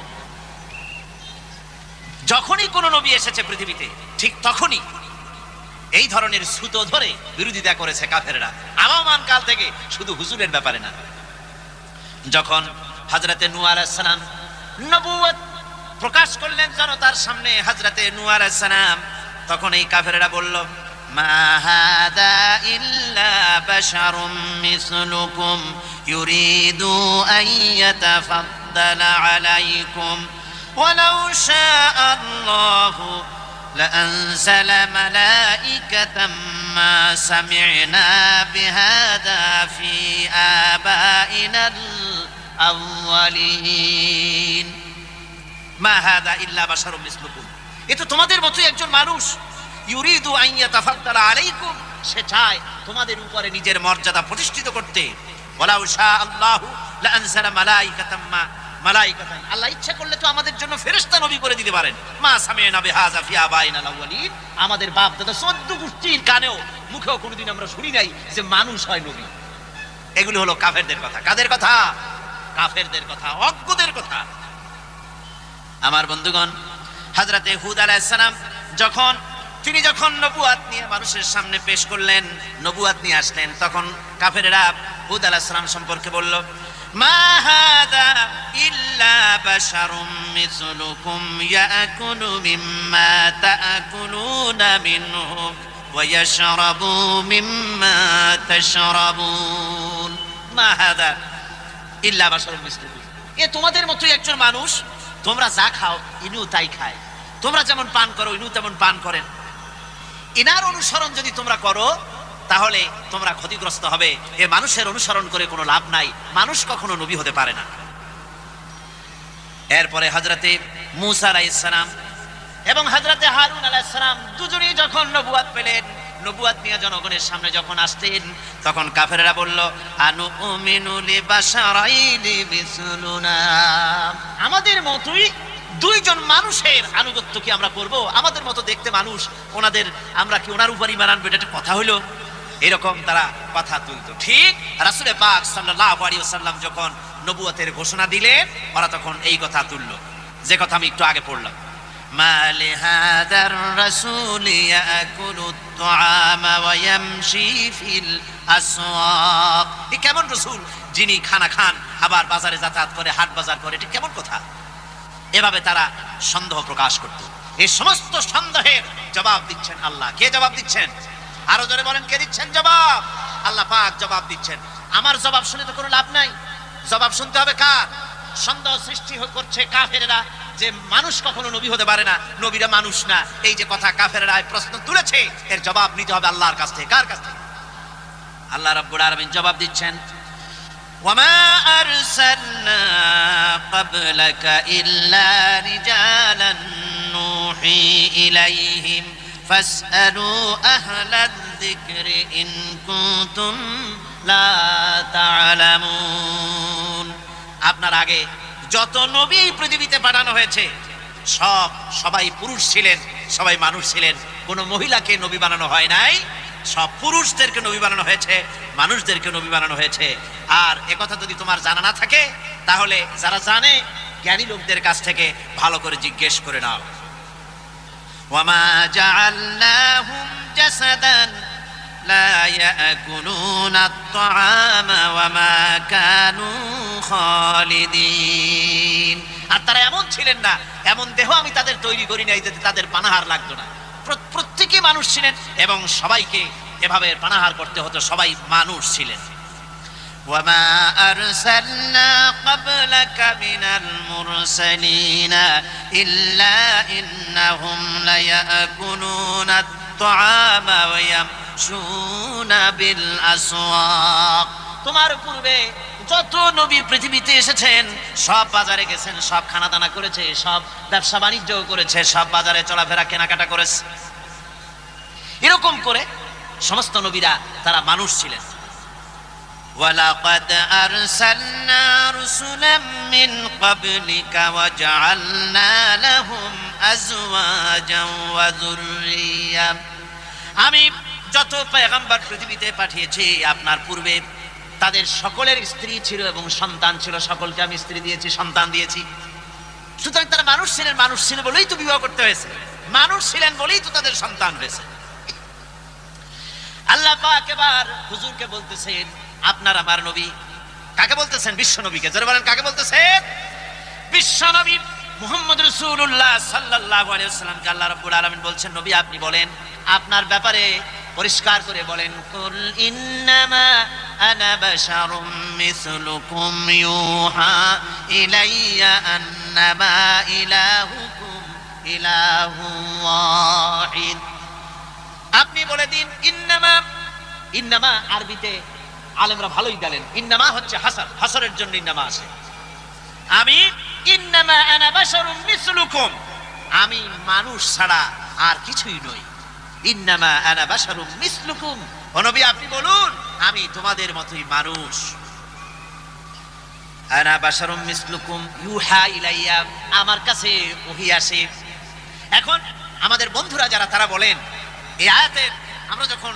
যখনই কোন নবী এসেছে পৃথিবীতে ঠিক তখনই এই ধরনের সুতো ধরে বিরোধিতা করেছে কাফেররা, আবামান কাল থেকে, শুধু হুজুরের ব্যাপারে না। যখন হযরতে নূহ আলাইহিস সালাম নবুয়ত প্রকাশ করলেন জনতার সামনে, হযরতে নূহ আলাইহিস সালাম, তখন এই কাফেররা বলল, মা হাদা ইল্লা বাশারুম মিসলুকুম ইউরিদু আন ইয়াতাফাদ্দালা আলাইকুম ওয়ালাউ শাআ আল্লাহু لأنزل ملائكة ما سمعنا بهذا في آبائنا الأولين ما هذا إلا بشر مثلكم এ তো তোমাদের মতোই একজন মানুষ ইউরিদু আন ইয়াতাফাদ্দালা আলাইকুম সে চায় তোমাদের উপরে নিজের মর্যাদা প্রতিষ্ঠিত করতে ওয়ালাউ শাআ আল্লাহু লাআনজালা মালাইকাতান আল্লাহ ইচ্ছা করলে তো আমাদের জন্য ফেরেশতা নবী করে দিতে পারেন মা সামি'না বিহাযা ফি আবাইনাল আউয়ালিন আমাদের বাপ দাদা 14 গোষ্ঠীর কানেও মুখেও কোনোদিন আমরা শুনি নাই যে মানুষ হয় নবী। এগুলো হলো কাফেরদের কথা। কাদের কথা? কাফেরদের কথা, অজ্ঞদের কথা। আমার বন্ধুগণ, হযরতে হুদ আলাইহিস সালাম তিনি যখন নবুয়াত নিয়ে মানুষের সামনে পেশ করলেন, নবুয়াত নিয়ে আসলেন, তখন কাফেররা হুদ আলাইহিস সালাম সম্পর্কে বলল, মা হাদা ইল্লা বাশারুম মিসলুকুম ইয়াকুলু মিম্মা তাআকুলুনা মিনহু ওয়া ইয়াশরাবু মিম্মা তাশরাবুন। মা হাদা ইল্লা বাশারুম মিসলুকুম, এ তোমাদের মতোই একজন মানুষ, তোমরা যা খাও ইনিও তাই খায়, তোমরা যেমন পান করো ইনিও তেমন পান করেন। ইনার অনুসরণ যদি তোমরা করো তাহলে তোমরা ক্ষতিগ্রস্ত হবে। এ মানুষের অনুসরণ করে কোনো লাভ নাই, মানুষ কখনো নবী হতে পারে না। এরপরে হযরতে মূসা আলাইহিস সালাম এবং হযরতে হারুন আলাইহিস সালাম দুজনেই যখন নবুয়াত পেলেন, নবুয়াত নিয়ে জনগণের সামনে যখন আসতেন, তখন কাফেররা বলল, আনুমিনু লিবাশারাইনি মিসলুনা, আমাদের মতোই দুইজন মানুষের আনুগত্য কি আমরা করব? আমাদের মতো দেখতে মানুষ, আমরা কি ওনার উপর ঈমান আনবো? এটা একটা কথা হইলো? এরকম তারা কথা তুলতো। ঠিক রাসূল পাক সাল্লাল্লাহু আলাইহি ওয়াসাল্লাম যখন নবুয়তের ঘোষণা দিলেন, ওরা তখন এই কথা তুললো, যে কথা আমি একটু আগে পড়লাম, মা লিহাদার রাসূল ইয়াকুলুত তুআমা ওয়া ইয়ামশি ফিল আসওয়াক, এ কেমন রাসূল যিনি খানা খান আবার বাজারে যাতায়াত করে, হাট বাজার করে, এটা কেমন কথা? এভাবে তারা সন্দেহ প্রকাশ করত। এই সমস্ত সন্দেহের জবাব দিচ্ছেন আল্লাহ। কে জবাব দিচ্ছেন? আরো জোরে বলেন, কে দিচ্ছেন জবাব? আল্লাহ পাক জবাব দিচ্ছেন। আমার জবাব শুনে তো কোনো লাভ নাই, জবাব শুনতে হবে কার? সন্দেহ সৃষ্টি করছে কাফেররা যে মানুষ কখনো নবী হতে পারে না, নবীরা মানুষ না, এই যে কথা কাফেররা প্রশ্ন তুলেছে, এর জবাব নিতে হবে আল্লাহর কাছ থেকে। কার কাছ থেকে? আল্লাহ রাব্বুল আলামিন জবাব দিচ্ছেন, وما أرسلنا قبلك إلا رجالا نوحي إليهم فاسألوا أهل الذكر إن كنتم لا تعلمون। আপনার আগে যত নবী পৃথিবীতে পাঠানো হয়েছে সবাই পুরুষ ছিলেন, সবাই মানুষ ছিলেন, কোনো মহিলাকে নবী বানানো হয় নাই। সব পুরুষদেরকে নবী বানানো হয়েছে, মানুষদেরকে নবী বানানো হয়েছে। আর একথা যদি তোমার জানা না থাকে তাহলে যারা জানে জ্ঞানী লোকদের কাছ থেকে ভালো করে জিজ্ঞেস করে নাও। ওয়ামা জাআলনাহুম জাসাদান লা ইয়াকুলুনা আত-তাআমা ওয়ামা কানু খালিদিন, আর তারা এমন ছিলেন না, এমন দেহ আমি তাদের তৈরি করি নাই যাতে তাদের পানাহার লাগতো না। প্রত্যেকে মানুষ ছিলেন এবং সবাইকে এভাবে পানাহার করতে হতো, সবাই মানুষ ছিলেন। ওয়ামা আরসালনা ক্বাবলাকা মিনাল মুরসালিনা ইল্লা ইন্নাহুম লায়াকুলুনা আত-তাআমা ওয়া ইয়ামশুনা বিল আসওয়াক, তোমার পূর্বে যত নবী পৃথিবীতে এসেছেন সব বাজারে গেছেন, সব খানা দানা করেছে, সব ব্যবসা বাণিজ্য করেছে, সব বাজারে চলাফেরা কেনাকাটা করেছে। এরকম করে সমস্ত নবীরা তারা মানুষ ছিলেন। ওয়ালাকাদ আরসালনা রুসুলাম মিন ক্বাবলিকা ওয়া জাআলনা লাহুম আজওয়াজান ওয়া যুররিয়া, আমি যত পয়গম্বর পৃথিবীতে পাঠিয়েছি আপনার পূর্বে তাদের সকলের স্ত্রী ছিল এবং সন্তান ছিল, সকলকে আমি স্ত্রী দিয়েছি, সন্তান দিয়েছি। সুতরাং তারা মানুষ ছিলেন, মানুষ ছিল বলেই তো বিবাহ করতে হয়েছে, মানুষ ছিলেন বলেই তো তাদের সন্তান হয়েছে। আল্লাহ পাক এবার হুজুরকে বলতেছেন, আপনার আমার নবী, কাকে বলতেছেন? বিশ্ব নবীকে। যারা বলেন কাকে বলতেছেন? বিশ্ব নবী মুহাম্মদ রাসূলুল্লাহ সাল্লাল্লাহু আলাইহি ওয়াসাল্লামকে আল্লাহ রাব্বুল আলামিন বলছেন, নবী আপনি বলেন আপনার ব্যাপারে পরিষ্কার করে বলেন, কুল ইন্নামা আনা বাশারুম মিসলুকুম ইউহা ইলাইয়া আন্নামা ইলাহুকুম ইলাহুন ওয়াহিদ। আপনি বলে দিন ইন্নামা। ইন্নামা আরবিতে আলেমরা ভালোই জানেন, ইন্নামা হচ্ছে হাসার, হাসারের জন্য ইন্নামা আসে। আমি ইন্নামা আনা বাশারুম মিসলুকুম, আমি মানুষ ছাড়া আর কিছুই নই। ইন্নামা আনা বাশারুম মিসলুকুম, ও নবী আপনি বলুন আমি তোমাদের মতোই মানুষ। আনা বাশারুম মিসলুকুম ইউহা ইলাইয়া, আমার কাছে ওহী আসে। এখন আমাদের বন্ধুরা যারা তারা বলেন এই আয়াতের আমরা যখন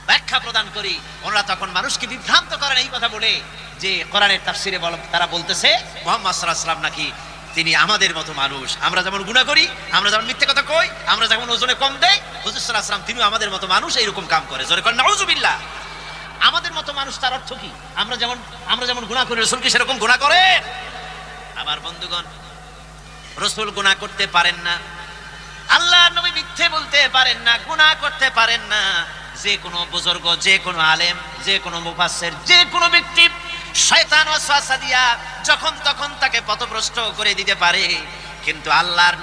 ব্যাখ্যা প্রদান করি ওনারা তখন মানুষকে বিভ্রান্ত করেন এই কথা বলে যে কোরআনের তাফসিরে তারা বলতেছে মুহাম্মদ সাল্লাল্লাহু আলাইহি ওয়াসাল্লাম নাকি তিনি আমাদের মতো মানুষ, আমরা যেমন গুনাহ করি, আমরা যেমন মিথ্যে কথা কই, আমরা যেমন ওজনে কম দেই, হুজুর সাল্লাল্লাহু আলাইহি ওয়াসাল্লাম তিনিও আমাদের মতো মানুষ, এইরকম কাম করে। জোরে করেন নাউজুবিল্লাহ। আমাদের মতো মানুষ তার অর্থ কি? আমরা যেমন গুনাহ করি রাসূল কি সেরকম গুনাহ করেন? আমার বন্ধুগণ, রাসূল গুনাহ করতে পারেন না, আল্লাহর নবী মিথ্যে বলতে পারেন না, গুনাহ করতে পারেন না। যে কোনো বুজুর্গ, যে কোনো আলেম, যে কোনো মুফাসসির, যে কোনো ব্যক্তি শয়তান ওয়াসওয়াসা দিয়া যখন তখন তাকে পথভ্রষ্ট করে দিতে পারে, কিন্তু আল্লাহর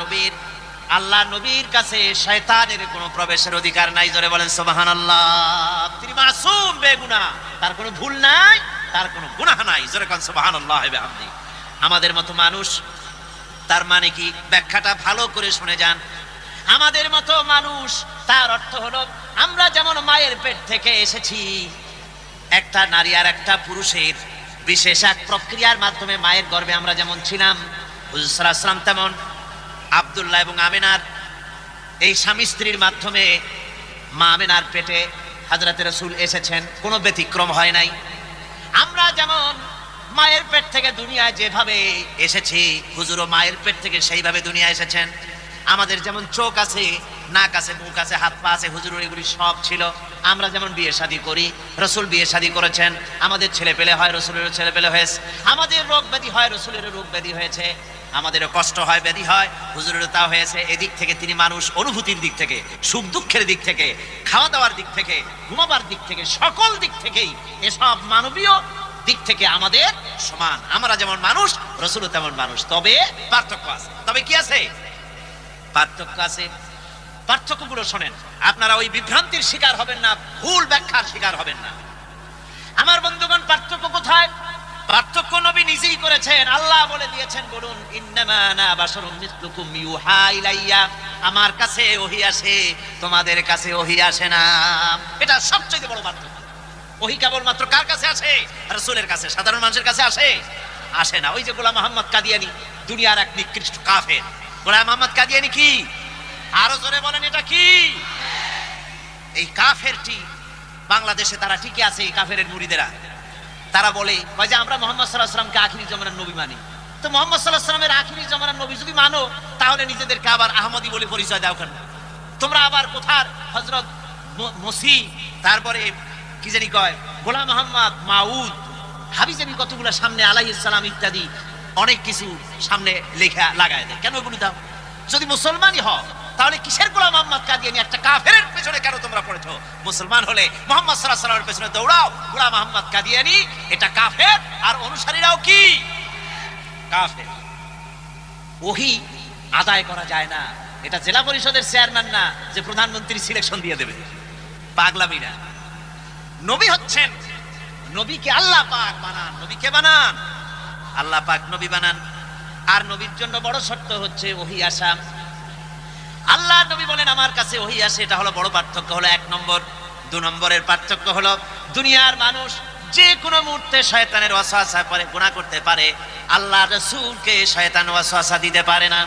নবীর কাছে শয়তানের কোনো প্রবেশের অধিকার নাই। জোরে বলেন সুবহানাল্লাহ। তিনি মাসুম, বেগুনাহ, তার কোনো ভুল নাই, তার কোনো গুনাহ নাই। জোরে বলেন সুবহানাল্লাহ ওয়া বিহামদি। আমাদের মতো মানুষ তার মানে কি? ব্যাখ্যাটা ভালো করে শুনে যান। আমাদের মতো মানুষ তার অর্থ হলো আমরা যেমন মায়ের পেট থেকে এসেছি, একটা নারী আর একটা পুরুষের বিশেষ এক প্রক্রিয়ার মাধ্যমে মায়ের গর্ভে আমরা যেমন ছিলাম, হুজুর সাল্লাল্লাহু আলাইহি ওয়াসাল্লাম তেমন আব্দুল্লাহ এবং আমিনার এই স্বামী স্ত্রীর মাধ্যমে মা আমিনার পেটে হযরত রাসূল এসেছেন, কোনো ব্যতিক্রম হয় নাই। আমরা যেমন মায়ের পেট থেকে দুনিয়ায় যেভাবে এসেছি, হুজুরও মায়ের পেট থেকে সেইভাবে দুনিয়া এসেছেন। আমাদের যেমন চোখ আছে, নাক আছে, মুখ আছে, হাত পা আছে, হুজুরের এগুলি সব ছিল। আমরা যেমন বিয়ে শাদী করি, রাসূল বিয়ে শাদী করেছেন। আমাদের ছেলে পেলে হয়, রাসূলেরও ছেলে পেলে হয়েছে। আমাদের রোগ ব্যাধি হয়, রাসূলেরও রোগ ব্যাধি হয়েছে। আমাদেরও কষ্ট হয়, ব্যাধি হয়, হুজুরেরও তা হয়েছে। এদিক থেকে তিনি মানুষ, অনুভূতির দিক থেকে, সুখ দুঃখের দিক থেকে, খাওয়া দাওয়ার দিক থেকে, ঘুমাবার দিক থেকে, সকল দিক থেকেই এসব মানবীয় দিক থেকে আমাদের সমান। আমরা যেমন মানুষ, রাসূলও তেমন মানুষ। তবে পার্থক্য আছে। তবে কি আছে? পার্থক্য আছে। পার্থক্যগুলো শোনেন, আপনারা ওই বিভ্রান্তির শিকার হবেন না, ভুল ব্যাখ্যার শিকার হবেন না। আমার বন্ধুগণ, পার্থক্য কোথায়? পার্থক্য নবী নিজেই করেছেন। আল্লাহ বলে দিয়েছেন, বলুন ইন্নামা আনা বাশারুম মিসলুকুম ইউহা ইলাইয়া, আমার কাছে ওহী আসে, তোমাদের কাছে ওহী আসে না। এটা সবচেয়ে বড় পার্থক্য। ওহী কেবলমাত্র কার কাছে আসে? রাসূলের কাছে। সাধারণ মানুষের কাছে আসে না। ওই যে গোলাম মোহাম্মদ কাদিয়ানী, দুনিয়ার এক নিকৃষ্ট কাফের। গোলাম মোহাম্মদ কাদিয়ানী কি? আরো জোরে বলেন, এটা কি? এই কাফেরটি বাংলাদেশে তারা ঠিকই আছে। এই কাফেরের মুরিদেরা তারা বলে যে আমরা মুহাম্মদ সাল্লাল্লাহু আলাইহি ওয়াসাল্লামকে আখিরি জামানার নবী মানি। তো মুহাম্মদ সাল্লাল্লাহু আলাইহি ওয়াসাল্লামের আখিরি জামানার নবী যদি মানো, তাহলে নিজেদেরকে আবার আহমদী বলে পরিচয় দাও কেন? তোমরা আবার কোথার হযরত মসিহ, তারপরে কি জানি কয় গোলাম মোহাম্মদ, মাউদ, হাবিজাবি কতগুলো সামনে আলাইহিস সালাম ইত্যাদি অনেক কিছু সামনে লেখা লাগায় দেয়। কেন এগুলো দাও? যদি মুসলমানই হও তাহলে কিসের গোলাম মোহাম্মদ কাদিয়ানী একটা কাফেরের পেছনে কেন তোমরা পড়েছো? মুসলমান হলে মুহাম্মদ সাল্লাল্লাহু আলাইহি ওয়াসাল্লামের পেছনে দৌড়াও। গোলাম মোহাম্মদ কাদিয়ানী এটা কাফের, আর অনুসারীরাও কি? কাফের। ওহী আদায় করা যায় না। এটা জেলা পরিষদের চেয়ারম্যান না যে প্রধানমন্ত্রী সিলেকশন দিয়ে দেবে। পাগলামি না। নবী হচ্ছেন, নবীকে আল্লাহ পাক বানান। নবীকে বানান, আল্লাহ পাক নবী বানান। আর নবীর জন্য বড় শর্ত হচ্ছে ওহী আসা। আল্লাহ নবী বলেন আমার কাছে ওহী আসে, এটা হলো বড় পার্থক্য। হলো 1 নম্বর। 2 নম্বরের পার্থক্য হলো দুনিয়ার মানুষ যে কোনো মুহূর্তে শয়তানের ওয়াসওয়াসা পরে গুনাহ করতে পারে, আল্লাহ রাসূলকে শয়তান ওয়াসওয়াসা দিতে পারে না।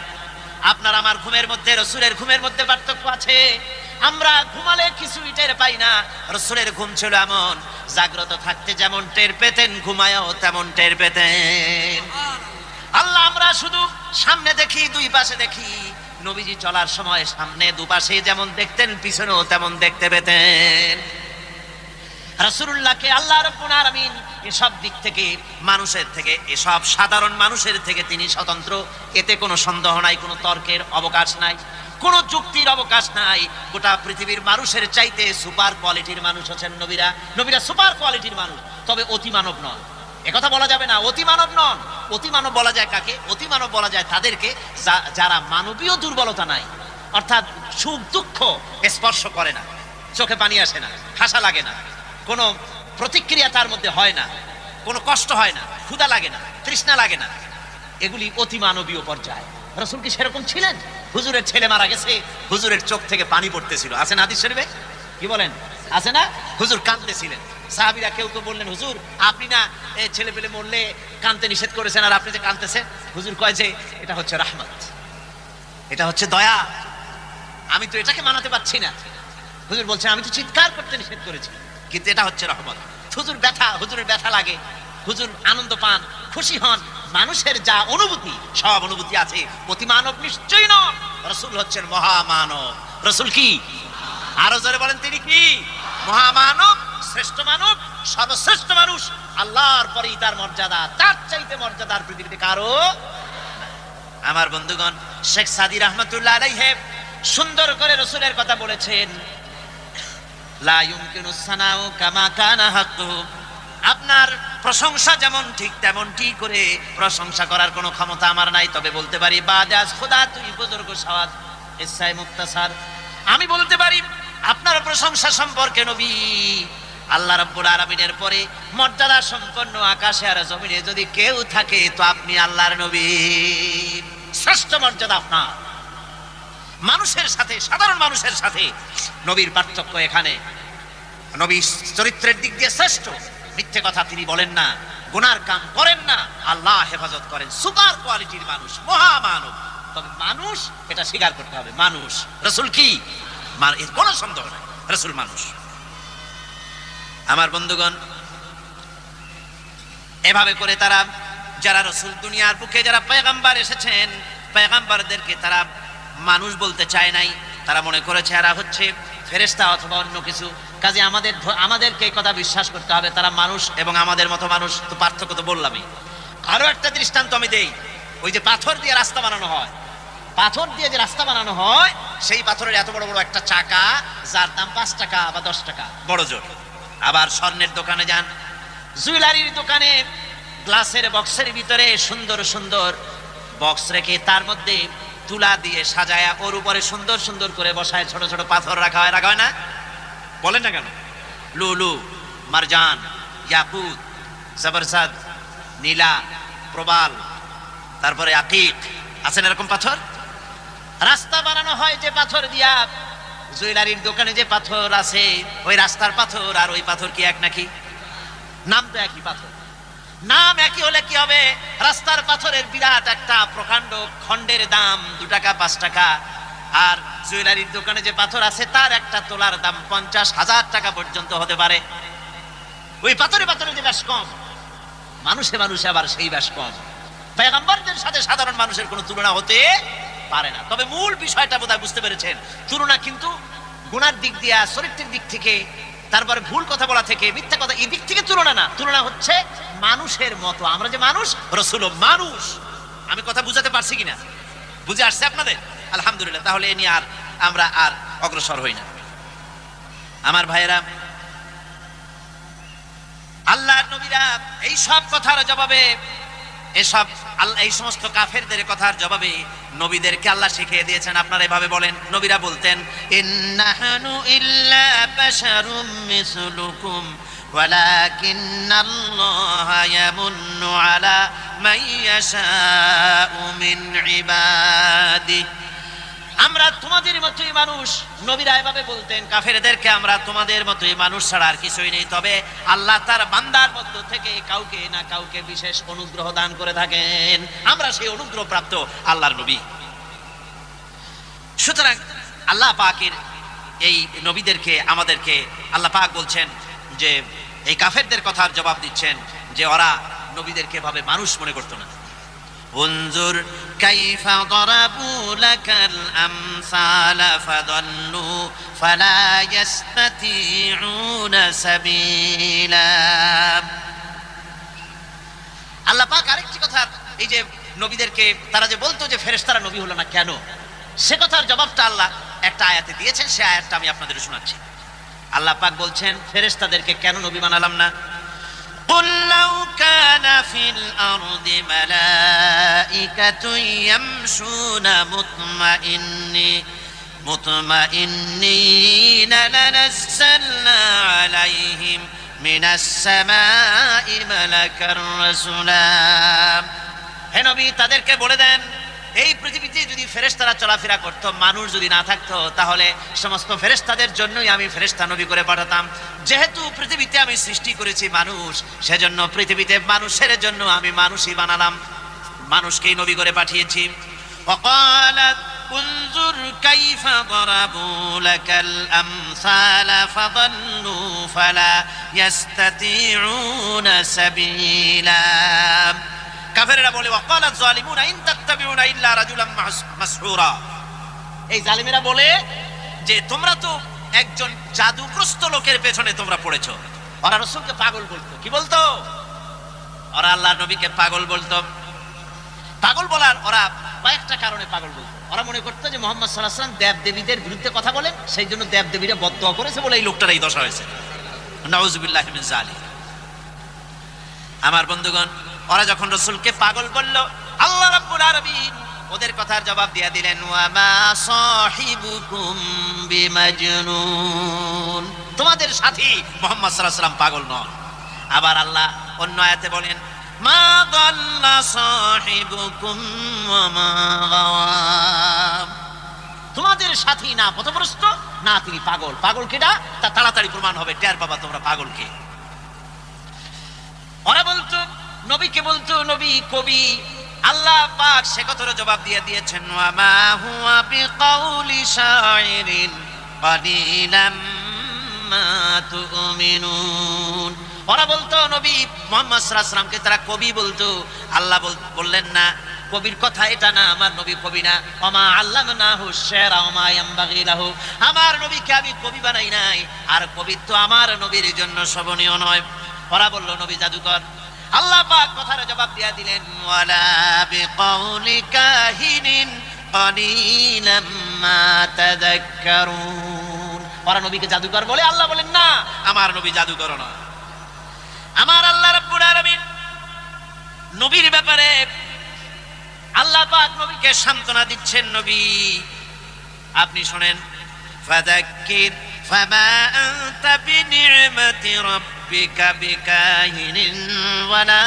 আপনার আমার ঘুমের মধ্যে, রাসূলের ঘুমের মধ্যে পার্থক্য আছে। আমরা ঘুমালে কিছু টের পাই না, রাসূলের ঘুম ছিল এমন, জাগ্রত থাকতে যেমন টের পেতেন, ঘুমায়ও তেমন টের পেতেন। আল্লাহ আমরা শুধু সামনে দেখি, দুই পাশে দেখি। নবীজি চলার সময় সামনে দুপাশে যেমন দেখতেন, পিছনেও তেমন দেখতে পেতেন। রাসূলুল্লাহকে আল্লাহ রাব্বুল আলামিন এসব দিক থেকে, মানুষের থেকে, এসব সাধারণ মানুষের থেকে তিনি স্বতন্ত্র। এতে কোনো সন্দেহ নাই, কোনো তর্কের অবকাশ নাই। কোন যুক্তির অবকাশ নাই। গোটা পৃথিবীর মানুষের চাইতে সুপার কোয়ালিটির মানুষ হচ্ছেন নবীরা। নবীরা সুপার কোয়ালিটির মানুষ, তবে অতি মানব নন। একথা বলা যাবে না অতি মানব নন। অতি মানব বলা যায় কাকে? অতি মানব বলা যায় তাদেরকে যারা মানবীয় দুর্বলতা নাই, অর্থাৎ সুখ দুঃখ স্পর্শ করে না, চোখে পানি আসে না, হাসা লাগে না, কোনো প্রতিক্রিয়া তার মধ্যে হয় না, কোনো কষ্ট হয় না, ক্ষুধা লাগে না, তৃষ্ণা লাগে না। এগুলি অতি মানবীয় পর্যায়। রাসূল কি সেরকম ছিলেন? হুজুরের ছেলে মারা গেছে, হুজুরের চোখ থেকে পানি পড়তেছিল, আছে না হাদিস শরীফে? কি বলেন, আছে না? হুজুর কাঁদতেছিলেন। সাহাবীরা কেউ কেউ বললেন, হুজুর আপনি না ছেলে পেলে মরলে কাঁদতে নিষেধ করেছেন, আর আপনি যে কাঁদতেছেন। হুজুর কয় যে এটা হচ্ছে রাহমত, এটা হচ্ছে দয়া, আমি তো এটাকে মানাতে পারছি না। হুজুর বলছেন আমি তো চিৎকার করতে নিষেধ করেছি, কিন্তু এটা হচ্ছে রহমত। হুজুরের ব্যথা লাগে, হুজুর আনন্দ পান, খুশি হন। মানুষের যা অনুভূতি, সব অনুভূতি আছে, অতি মানব নিশ্চয়ই নন। রাসূল হচ্ছেন মহামানব। রাসূল কি? আরো জোরে বলেন, তিনি কি? মহামানব, শ্রেষ্ঠ মানব, সর্বশ্রেষ্ঠ মানুষ। আল্লাহর পরেই তার মর্যাদা, তার চাইতে মর্যাদার পৃথিবীতে কারো। আমার বন্ধুগণ, শেখ সাদী রাহমাতুল্লাহ আলাইহি সুন্দর করে রাসূলের কথা বলেছেন, লা ইউমকিনু সানাউ কামা কানা হাক্কু। আপনার প্রশংসা যেমন ঠিক তেমনটি করে প্রশংসা করার কোনো ক্ষমতা আমার নাই, তবে বলতে পারি বাজাজ খোদা তুই বুজুর্গ সাওয়াত ইসাই মুক্তাসার, আমি বলতে পারি আপনার প্রশংসা সম্পর্কে নবী আল্লাহ রাব্বুল আলামিনের পরে মর্যাদা সম্পন্ন আকাশে আর জমিনে যদি কেউ থাকে তো আপনি আল্লাহর নবী। শ্রেষ্ঠ মর্যাদা আপনার। মানুষের সাথে, সাধারণ মানুষের সাথে নবীর পার্থক্য এখানে। নবী চরিত্রের দিক দিয়ে শ্রেষ্ঠ, মিথ্যে কথা তিনি বলেন না, গুনার কাম করেন না, আল্লাহ হেফাজত করেন। সুপার কোয়ালিটির মানুষ, মহামানব। তবে মানুষ, এটা স্বীকার করতে হবে, মানুষ। রাসূল কি? এর কোনো সন্দেহ নাই, রাসূল মানুষ। আমার বন্ধুগণ, এভাবে করে তারা, যারা রাসূল দুনিয়ার বুকে যারা পয়গম্বর এসেছেন, পয়গম্বরদেরকে তারা মানুষ বলতে চায় নাই। তারা মনে করেছে এরা হচ্ছে ফেরেশতা অথবা অন্য কিছু। কাজে আমাদেরকে এই কথা বিশ্বাস করতে হবে তারা মানুষ এবং আমাদের মতো মানুষ। তো পার্থক্য তো বললামই। আরো একটা দৃষ্টান্ত আমি দেই। ওই যে পাথর দিয়ে রাস্তা বানানো হয়, পাথর দিয়ে যে রাস্তা বানানো হয়, সেই পাথরের এত বড় বড় একটা চাকা, যার দাম 5 টাকা বা 10 টাকা বড় জোর। আবার স্বর্ণের দোকানে যান, জুয়েলারির দোকানে গ্লাসের বক্সের ভিতরে সুন্দর সুন্দর বক্স রেখে তার মধ্যে তুলা দিয়ে সাজায়া ওর উপরে সুন্দর সুন্দর করে বসায় ছোট ছোট পাথর রাখা হয় না? বলেন না কেন? লুলু, মারজান, ইয়াকুত, জবরজাদ, নীলা, প্রবাল, তারপরে আকিক, আছেন এরকম পাথর। রাস্তা বানানো হয় যে পাথর দিয়া, জুয়েলারির দোকানে যে পাথর আছে, ওই রাস্তার পাথর আর ওই পাথর কি এক নাকি? নাম তো একই পাথর। নাম একই হলে কি হবে? রাস্তার পাথরের বিরাট একটা প্রকাণ্ড খণ্ডের দাম 2 টাকা 5 টাকা, আর জুয়েলারির দোকানে যে পাথর আছে তার একটা তোলার দাম 50,000 টাকা পর্যন্ত হতে পারে। ওই পাথরে যে বেশ কম, মানুষে আবার সেই বেশ কম। পয়গম্বরদের সাথে সাধারণ মানুষের কোনো তুলনা হতে পারে না। তবে মূল বিষয়টা বোধহয় বুঝতে পেরেছেন। তুলনা কিন্তু গুনার দিক দিয়ে, চরিত্রের দিক থেকে, তারপরে ভুল কথা বলা থেকে, মিথ্যা কথা, এই দিক থেকে তুলনা না। তুলনা হচ্ছে মানুষের মতো। আমরা যে মানুষ, রাসূলও মানুষ। আমি কথা বুঝাতে পারছি কিনা? বুঝে আসছে আপনাদের? আলহামদুলিল্লাহ। তাহলে এ নিয়ে আমরা আর অগ্রসর হই না। আমার ভাইয়েরা, আল্লাহর নবীরা এই সব কথার জবাবে, এই সমস্ত কাফেরদের কথার জবাবে নবীদেরকে আল্লাহ শিখিয়ে দিয়েছেন। আপনারা এভাবে বলেন। নবীরা বলতেন, ইন্নাহানু ইল্লা বাশারুম মিসলুকুম ওয়ালাকিন্নাল্লাহা ইয়ামুন্নু আলা মান ইয়াশাউ মিন ইবাদিহি। আমরা তোমাদের মতোই মানুষ। নবীরা এভাবে বলতেন কাফেরদেরকে, আমরা তোমাদের মতোই মানুষ ছাড়া আর কিছুই নেই। তবে আল্লাহ তার বান্দার মধ্য থেকে কাউকে না কাউকে বিশেষ অনুগ্রহ দান করে থাকেন। আমরা সেই অনুগ্রহ প্রাপ্ত আল্লাহর নবী। সুতরাং আল্লাহ পাকের এই নবীদেরকে, আমাদেরকে আল্লাহ পাক বলছেন যে এই কাফেরদের কথার জবাব দিচ্ছেন যে ওরা নবীদেরকে এভাবে মানুষ মনে করতো না। উনজুর কাইফা দরাবু লাকাল আমসালা ফাদাল্লু ফালা ইস্তাতিউনা সাবিলা। আল্লাহ পাক আরেকটি কথা, এই যে নবীদেরকে তারা যে বলতো যে ফেরেশতারা নবী হলো না কেন, সে কথার জবাবটা আল্লাহ একটা আয়াতে দিয়েছেন, সে আয়াতটা আমি আপনাদের শোনাচ্ছি। আল্লাহ পাক বলছেন ফেরেশতাদেরকে কেন নবী বানালাম না? قل لو كان في الأرض ملائكة يمشون مطمئنين لنزلنا عليهم من السماء ملكا رسولا। হে নবী, তাদেরকে বলে দেন এই পৃথিবীতে যদি ফেরেশতারা চলাফেরা করত, মানুষ যদি না থাকতো, তাহলে সমস্ত ফেরেশতাদের জন্যই আমি ফেরেশতা নবী করে পাঠাতাম। যেহেতু পৃথিবীতে আমি সৃষ্টি করেছি মানুষ, সেজন্য পৃথিবীতে মানুষের জন্য আমি মানুষই বানালাম, মানুষকেই নবী করে পাঠিয়েছি। وقالت انظر كيف ضربوا لك الأمثال فضلوا فلا يستطيعون سبيلا। কাফেররা বলে ওয়াকালাত যালিমুনা ইন তাত্তাবিউনা ইল্লা রাজুলাম মাসহুরা। এই জালিমেরা বলে যে তোমরা তো একজন জাদুগ্রস্ত লোকের পেছনে তোমরা পড়েছো। ওরা রাসূলকে পাগল বলতো। কি বলতো? ওরা আল্লাহর নবীকে পাগল বলতো। পাগল বলার ওরা কয়েকটা কারণে পাগল বলতো। ওরা মনে করতো যে মুহাম্মদ সাল্লাল্লাহু আলাইহি ওয়াসাল্লাম দেব দেবীদের বিরুদ্ধে কথা বলেন, সেই জন্য দেব দেবীরা বদদোয়া করেছে বলে এই লোকটার এই দশা হয়েছে। নাউযুবিল্লাহি মিন যালিক। আমার বন্ধুগণ, ওরা যখন রাসূলকে পাগল বলল, আল্লাহ রাব্বুল আলামিন ওদের কথার জবাব দিয়ে দিলেন ওয়া মা সাহিবুকুম বিমাজনুন, তোমাদের সাথী মুহাম্মদ সাল্লাল্লাহু আলাইহি ওয়াসাল্লাম পাগল নন। আবার আল্লাহ অন্য আয়াতে বলেন মা দাল্লা সাহিবুকুম ওয়া মা গাওয়া, তোমাদের সাথী না পথভ্রষ্ট না তিনি পাগল। পাগল কেডা তা তাড়াতাড়ি প্রমাণ হবে, টের পাবা তোমরা পাগল কে। ওরা বলতো নবীকে বলতো নবী কবি। আল্লাহ পাক সে কথার জবাব দিয়ে দিয়েছেন ওয়া মা হুয়া বিকাউলি শাইরিন কালিলাম মা তুমিনুন। ওরা বলতো নবী মুহাম্মদ সাল্লাল্লাহু আলাইহি ওয়াসাল্লামকে তারা কবি বলতো। আল্লাহ বললেন না, কবির কথা এটা না, আমার নবী কবি না। ওমা আল্লামনাহু শি'রা ওমা ইয়ামবাগি লাহু, আমার নবীকে আমি কবি বানাই নাই, আর কবিত্ব আমার নবীর জন্য শোভনীয় নয়। ওরা বলল নবী জাদুকর। আল্লাহ পাক কথার জবাব দিয়ে দিলেন ওয়ালা বিকাউলি কাহিনিন কালিলাম মা তাযাক্কারুন। ওরা নবীকে জাদুকর বলে, আল্লাহ বলেন না আমার নবী জাদুকর না। আমার আল্লাহ রাব্বুল আলামিন নবীর ব্যাপারে আল্লাহ পাক নবীকে সান্ত্বনা দিচ্ছেন, নবী আপনি শুনেন ফাযাক্কির ফামা আনতা বিনি'মাতি রাব্বিকা বিকাহিনিন ওয়ালা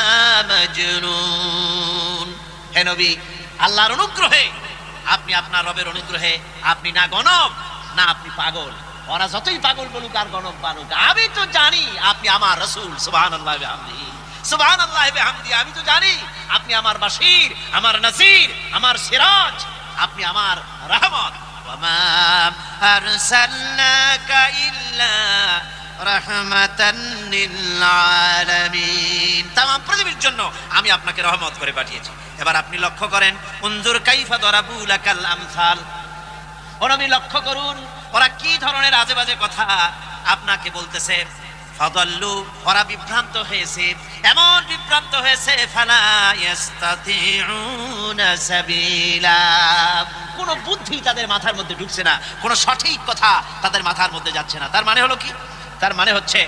মাজনুন। হে নবী, আল্লাহর অনুগ্রহে আপনি আপনার রবের অনুগ্রহে আপনি না গণক না আপনি পাগল। ওরা যতই পাগল বলুক আর গণক বানুক, আমি তো জানি আপনি আমার রাসূল। সুবহানাল্লাহি ওয়া বিহামদিহি, সুবহানাল্লাহি ওয়া বিহামদিহি। আমি তো জানি আপনি আমার বাশীর, আমার নাযীর, আমার সিরাজ, আপনি আমার রহমত। ওয়া মা আরসালনাকা ইল্লা রাহমাতান লিল আলামিন, তামাম পৃথিবীর জন্য আমি আপনাকে রহমত করে পাঠিয়েছি। এবার আপনি লক্ষ্য করেন উনজুর কাইফা দরাবু লাকাল আমসাল। ও নবী লক্ষ্য করুন ওরা কি ধরনের আজে বাজে কথা আপনাকে বলতেছে। ফাদাল্লু, ওরা বিভ্রান্ত হয়েছে, এমন বিভ্রান্ত হয়েছে ফালা ইস্তাতিউনা সাবিলা, কোন বুদ্ধি তাদের মাথার মধ্যে ঢুকছে না, কোন সঠিক কথা তাদের মাথার মধ্যে যাচ্ছে না। তার মানে হলো কি? তার মানে হচ্ছে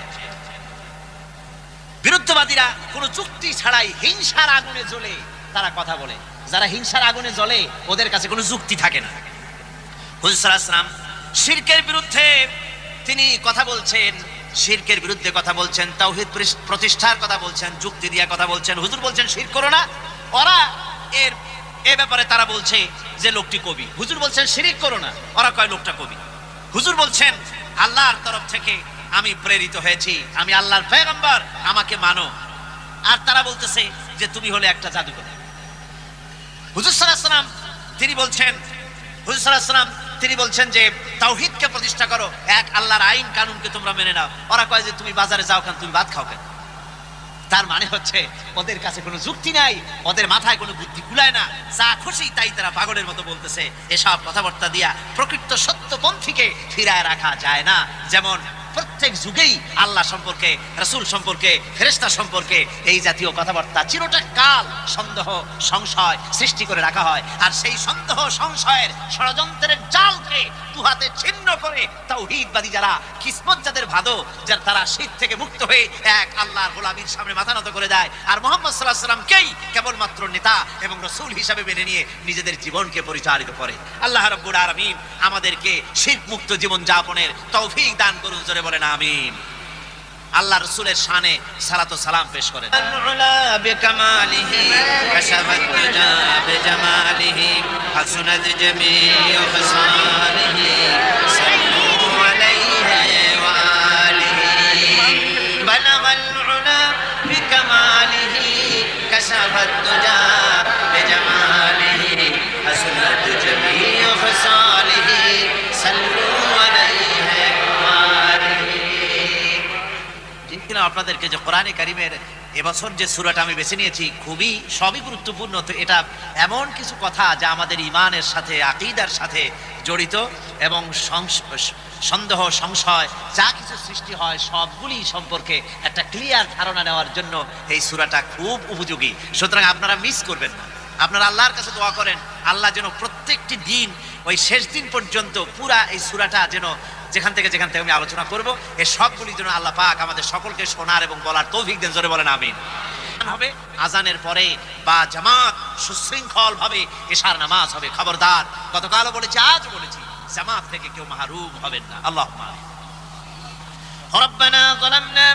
বিরুদ্ধবাদীরা কোনো যুক্তি ছাড়াই হিংসার আগুনে জ্বলে তারা কথা বলে। যারা হিংসার আগুনে জ্বলে ওদের কাছে কোনো যুক্তি থাকে না। হুজুর সাল্লাল্লাহু আলাইহি ওয়াসাল্লাম শিরকের বিরুদ্ধে তিনি কথা বলছেন, শিরকের বিরুদ্ধে কথা বলছেন, তাওহীদ প্রতিষ্ঠার কথা বলছেন, যুক্তি দিয়ে কথা বলছেন। হুজুর বলছেন শিরক করো না, ওরা এ ব্যাপারে তারা বলছে যে লোকটি কবি। হুজুর বলছেন শিরক করো না, ওরা কয় লোকটা কবি। হুজুর বলছেন আল্লাহর তরফ থেকে আমি প্রেরিত হয়েছি, আমি আল্লাহর পয়গম্বর, আমাকে মানো। আর তারা বলতেছে যে তুমি হলে একটা জাদুকর। হুজুর সাল্লাল্লাহু আলাইহি ওয়াসাল্লাম তিনি বলছেন, হুজুর সাল্লাল্লাহু আলাইহি ওয়াসাল্লাম তিনি বলছেন যে তাওহীদকে প্রতিষ্ঠা করো, এক আল্লাহর আইন কানুনকে তোমরা মেনে নাও। ওরা কয় যে তুমি বাজারে যাও কেন, তুমি ভাত খাও কেন। তার মানে হচ্ছে ওদের কাছে কোনো যুক্তি নাই, ওদের মাথায় কোনো বুদ্ধি কুলায় না, যা খুশি তাই তারা পাগলের মতো বলতেছে। এসব কথাবার্তা দিয়া প্রকৃত সত্যপন্থীকে ফিরায় রাখা যায় না। যেমন প্রত্যেক যুগেই আল্লাহ সম্পর্কে, রাসূল সম্পর্কে, ফেরেশতা সম্পর্কে এই জাতীয় কথাবার্তা চিরটা কাল সন্দেহ সংশয় সৃষ্টি করে রাখা হয়। আর সেই সন্দেহ সংশয়ের ষড়যন্ত্রের জালকে দুহাতে ছিন্ন করে তাওহীদবাদী যারা, কিসমত যাদের ভাদো, যার তারা শীত থেকে মুক্ত হয়ে এক আল্লাহর গোলামীর সামনে মাথা নত করে দেয় আর মুহাম্মদ সাল্লাল্লাহু আলাইহি ওয়াসাল্লামকেই কেবলমাত্র নেতা এবং রাসূল হিসাবে মেনে নিয়ে নিজেদের জীবনকে পরিচালিত করে। আল্লাহ রাব্বুল আলামিন আমাদেরকে শিরক মুক্ত জীবন যাপনের তৌফিক দান করুন, জোরে বলেন আমিন। আল্লাহ রাসূলের শানে সালাত ও সালাম পেশ করেন। العلا بكماله كشف الدجى بجماله حسنت جميع خصاله صلوا عليه وآله بلغ العلا بكماله كشف الدجى بجماله حسنت جميع خصاله صلوا عليه وآله। কিনা আপনাদেরকে যে কোরআনে কারিমের এবছর যে সূরাটা আমি বেছে নিয়েছি খুবই সবই গুরুত্বপূর্ণ। তো এটা এমন কিছু কথা যা আমাদের ঈমানের সাথে, আকীদার সাথে জড়িত এবং সন্দেহ সংশয় যা কিছু সৃষ্টি হয় সবগুলি সম্পর্কে একটা ক্লিয়ার ধারণা নেওয়ার জন্য এই সূরাটা খুব উপযোগী। সুতরাং আপনারা মিস করবেন না। আপনারা আল্লাহর কাছে দোয়া করেন আল্লাহ যেন প্রত্যেকটি দিন ওই শেষ দিন পর্যন্ত পুরা এই সূরাটা যেন যেখান থেকে আমি আলোচনা করব এই সবগুলির জন্য আল্লাহ পাক আমাদের সকলকে শোনার এবং বলার তৌফিক দেন, জোরে বলেন আমিন। হবে আজানের পরে বা জামাত সুশৃঙ্খল ভাবে এশার নামাজ হবে। খবরদার, গতকালও বলেছি আজও বলেছি, জামাত থেকে কেউ মাহরুম হবেন না। আল্লাহুম্মা আমিন। ربنا ظلمنا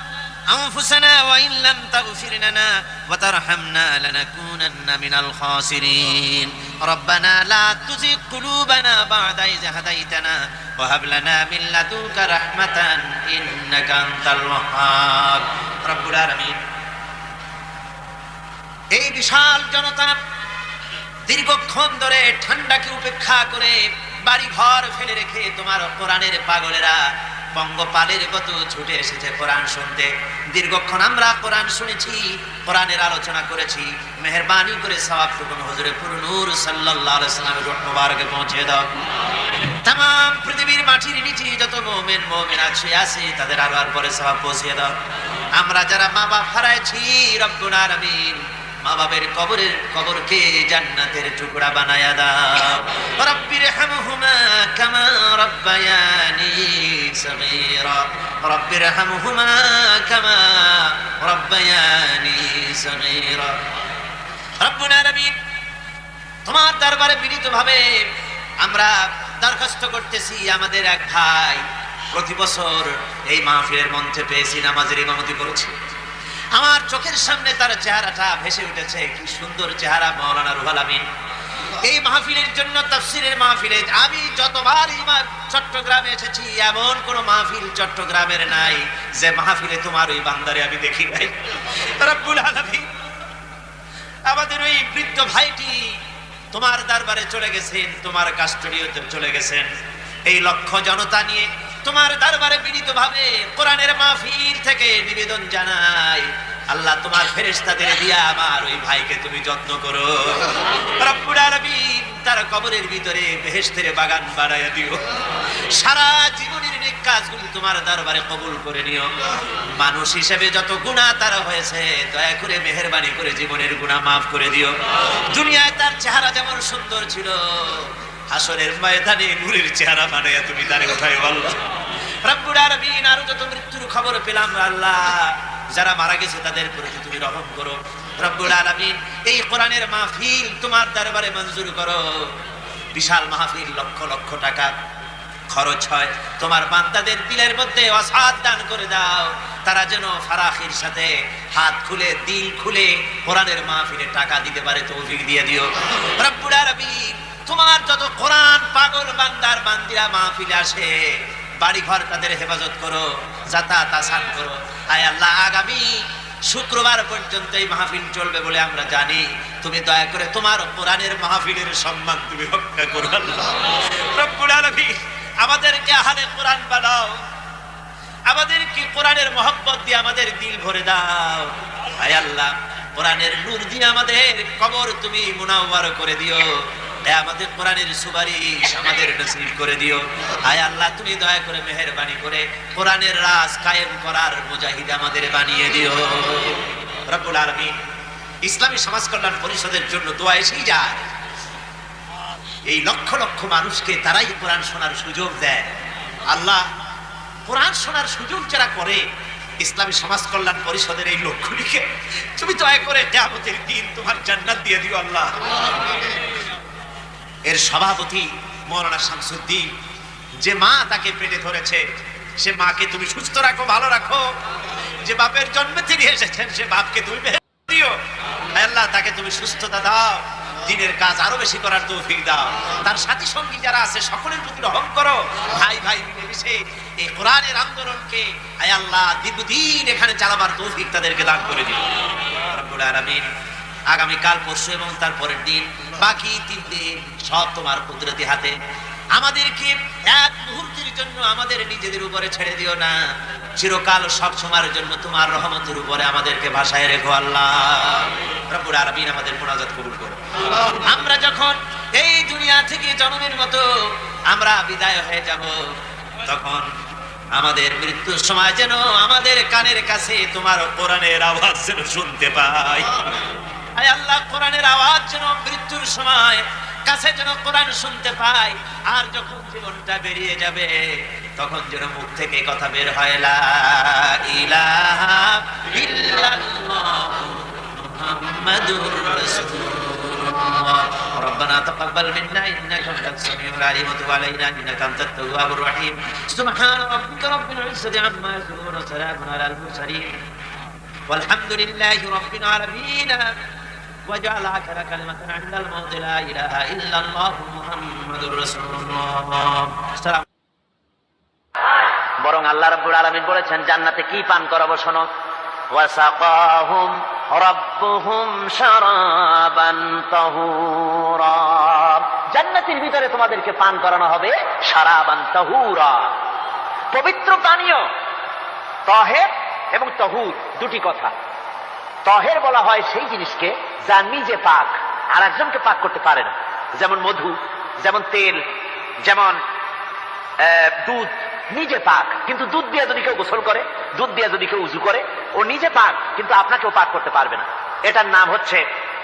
أنفسنا وإن لم تغفر لنا وترحمنا لنكونن من الخاسرين ربنا لا تزغ قلوبنا بعد إذ هديتنا وهب لنا من لدنك رحمة إنك أنت الوهاب رب العالمين। এই বিশাল জনতা দীর্ঘক্ষণ ধরে ঠান্ডাকে উপেক্ষা করে বাড়ি ঘর ফেলে রেখে তোমার কোরআনের পাগলেরা পঙ্গপালের মতো ছুটে এসেছে কোরআন শুনতে। দীর্ঘক্ষণ আমরা কোরআন শুনেছি, কোরআনের আলোচনা করেছি। মেহেরবানি করে সওয়াবটুকু হুজুরে পুরনূর সাল্লাল্লাহু আলাইহি ওয়াসাল্লামের রূহ মুবারকে পৌঁছে দাও। तमाम পৃথিবীর মাটির নিচে যত মুমিন মুমিনা আছে তাদের আরো পরে সওয়াব পৌঁছে দাও। আমরা যারা মা বাপ হারাইছি রব্বুল আলামিন মা বাবের কবরকে জান্নাতের টুকরা বানায়া দাও। রব্বিরহামহুমা কামা রব্বায়ানি সগীরা রব্বিরহামহুমা কামা রব্বায়ানি সগীরা। রব্বুল আলামিন তোমার দরবারে বিনীতভাবে আমরা দরখাস্ত করতেছি, আমাদের এক ভাই প্রতি বছর এই মাহফিলের মঞ্চে পেয়েছি, নামাজের ইমামতি করেছি। আমার চোখের সামনে তার চেহারাটা ভেসে উঠেছে, কি সুন্দর চেহারা মাওলানা রুহুল আমিন। এই মাহফিলের জন্য, তাফসীরের মাহফিলে আমি যতবার চট্টগ্রামে এসেছি এমন কোন মাহফিল চট্টগ্রামের নাই যে মাহফিলে তোমার ওই বান্দারে আমি দেখি নাই। রব্বুল আলামিন আমাদের ওই বৃদ্ধ ভাইটি তোমার দরবারে চলে গেছেন, তোমার কাস্টডিতে চলে গেছেন। এই লক্ষ জনতা নিয়ে তোমার দরবারে বিনীতভাবে কোরআনের মাহফিল থেকে নিবেদন জানাই, আল্লাহ তোমার ফেরেশতাদের দিয়া আমার ওই ভাইকে তুমি যত্ন করো। রব্বুল আলামিন তার কবরের ভিতরে বেহেশতের বাগান বানায়া দিও। সারা জীবনের নেক কাজগুলো তোমার দরবারে কবুল করে নিও। মানুষ হিসেবে যত গুনাহ তার হয়েছে দয়া করে মেহেরবানি করে জীবনের গুনাহ মাফ করে দিও। দুনিয়ায় তার চেহারা যেমন সুন্দর ছিল, হাসরের ময়দানে নূরের চেহারা বানায়া তুমি তারে উঠাইও আল্লাহ। রব্বুল আলামিন আরো যত মৃত্যুর খবর পেলাম আল্লাহ, যারা মারা গেছে তাদের প্রতি তুমি রহম করো। রব্বুল আলামিন এই কোরআনের মাহফিল তোমার দরবারে মঞ্জুর করো। বিশাল মাহফিল, লক্ষ লক্ষ টাকা খরচ হয়, তোমার বান্দাদের দিলের মধ্যে ওয়াসাত দান করে দাও। তারা যেন ফারাখির সাথে হাত খুলে দিল খুলে কোরআনের মাহফিলে টাকা দিতে পারে তৌফিক দিয়ে দিও। রব্বুল আলামিন তোমার যত কোরআন পাগল বান্দার বান্দিরা মাহফিলে আসে, বাড়ি ঘর তাদের হেফাজত করো, যাতায়াত আসান করো। আয় আল্লাহ আগামী শুক্রবার পর্যন্ত এই মাহফিল চলবে বলে আমরা জানি, তুমি দয়া করে তোমার কোরআনের মাহফিলের সম্মান তুমি রক্ষা করো আল্লাহ। রব্বুল আলামিন আমাদেরকে আহলে কোরআন বানাও, আমাদেরকে কোরআনের মহব্বত দিয়ে আমাদের দিল ভরে দাও। আয় আল্লাহ কোরআনের নূর দিয়ে আমাদের কবর তুমি মুনাওয়ার করে দিও। আমাদের কোরআনের সুপারিশ আমাদের নসিব করে দিও। আয় আল্লাহ, তুমি দয়া করে মেহেরবানি করে কোরআনের রাজ কায়েম করার মুজাহিদ আমাদের বানিয়ে দিও রব্বুল আলামিন। ইসলামী সমাজ কল্যাণ পরিষদের জন্য দোয়া এসেই যায়। এই লক্ষ লক্ষ মানুষকে তারাই কোরআন শোনার সুযোগ দেয়। আল্লাহ, কোরআন শোনার সুযোগ যারা করে ইসলামী সমাজ কল্যাণ পরিষদের এই লোকগুলিকে তুমি দয়া করে কিয়ামতের দিন তোমার জান্নাত দিয়ে দিও আল্লাহ। এর সভাপতি মৌলানা শামসুদ্দিন, যে মা তাকে পেটে ধরেছে, সে মাকে তুমি সুস্থ রাখো, ভালো রাখো। যে বাপের জন্মে তিনি এসেছেন, সে বাপকে তুমি মেহেরবানি দিও। হে আল্লাহ, তাকে তুমি সুস্থতা দাও, দিনের কাজ আরো বেশি করার তৌফিক দাও। তার সাথী সঙ্গী যারা আছে সকলের প্রতি রহম করো। ভাই ভাই মিলেমিশে এই কোরআনের আন্দোলনকে হে আল্লাহ দীর্ঘদিন এখানে চালাবার তৌফিক তাদেরকে দান করে দিও রব্বুল আলামিন। আগামী কাল, পরশু এবং তার পরের দিন, বাকি 3 দিন সব তোমার কুদরতি হাতে। আমাদেরকে এক মুহূর্তের জন্য আমাদের নিজেদের উপরে ছেড়ে দিও না, চিরকাল সব সময়ের জন্য তোমার রহমতের উপরে আমাদেরকে ভাসায় রেখো আল্লাহ রব্বুল আলামিন। আমাদের মুনাজাত কবুল করো। আমরা যখন এই দুনিয়া থেকে জন্মের মতো আমরা বিদায় হয়ে যাব, তখন আমাদের মৃত্যুর সময় যেন আমাদের কানের কাছে তোমার কোরআনের আওয়াজ যেন শুনতে পাই। আয় আল্লাহ, কোরআনের আওয়াজ যেন মৃত্যুর সময় কাছে যেন কোরআন শুনতে পাই। আর যখন জীবনটা বেরিয়ে যাবে, তখন যেন মুখ থেকে কথা বের হয়, লা ইলাহা ইল্লাল্লাহ মুহাম্মাদুর রাসূলুল্লাহ। ربنا تقبل منا انك انت السميع العليم وتب علينا انك انت التواب الرحيم. سبحان ربك رب العزة عما يصفون وسلام على المرسلين والحمد لله رب العالمين. وجعل آخر كلمة عند الموت لا إله إلا الله محمد رسول الله. السلام. বরং আল্লাহ রাব্বুল আলামিন বলেছেন জান্নাতে কি পান করাবো শোনো, ওয়াসাকাহুম রাব্বুহুম শারাবান তাহুরা। জান্নাতের ভিতরে তোমাদেরকে পান করানো হবে শারাবান তাহুরা, পবিত্র পানীয়। তাহের এবং তাহুর দুটি কথা। তাহের বলা হয় সেই জিনিসকে যা নিজে পাক আর একজনকে পাক করতে পারে না, যেমন মধু, যেমন তেল, যেমন দুধ নিজে পাক, কিন্তু দুধ দিয়ে যদি কেউ গোসল করে, দুধ দিয়ে যদি কেউ উজু করে, ও নিজে পাক কিন্তু আপনাকেও পাক করতে পারবে না। এটার নাম হচ্ছে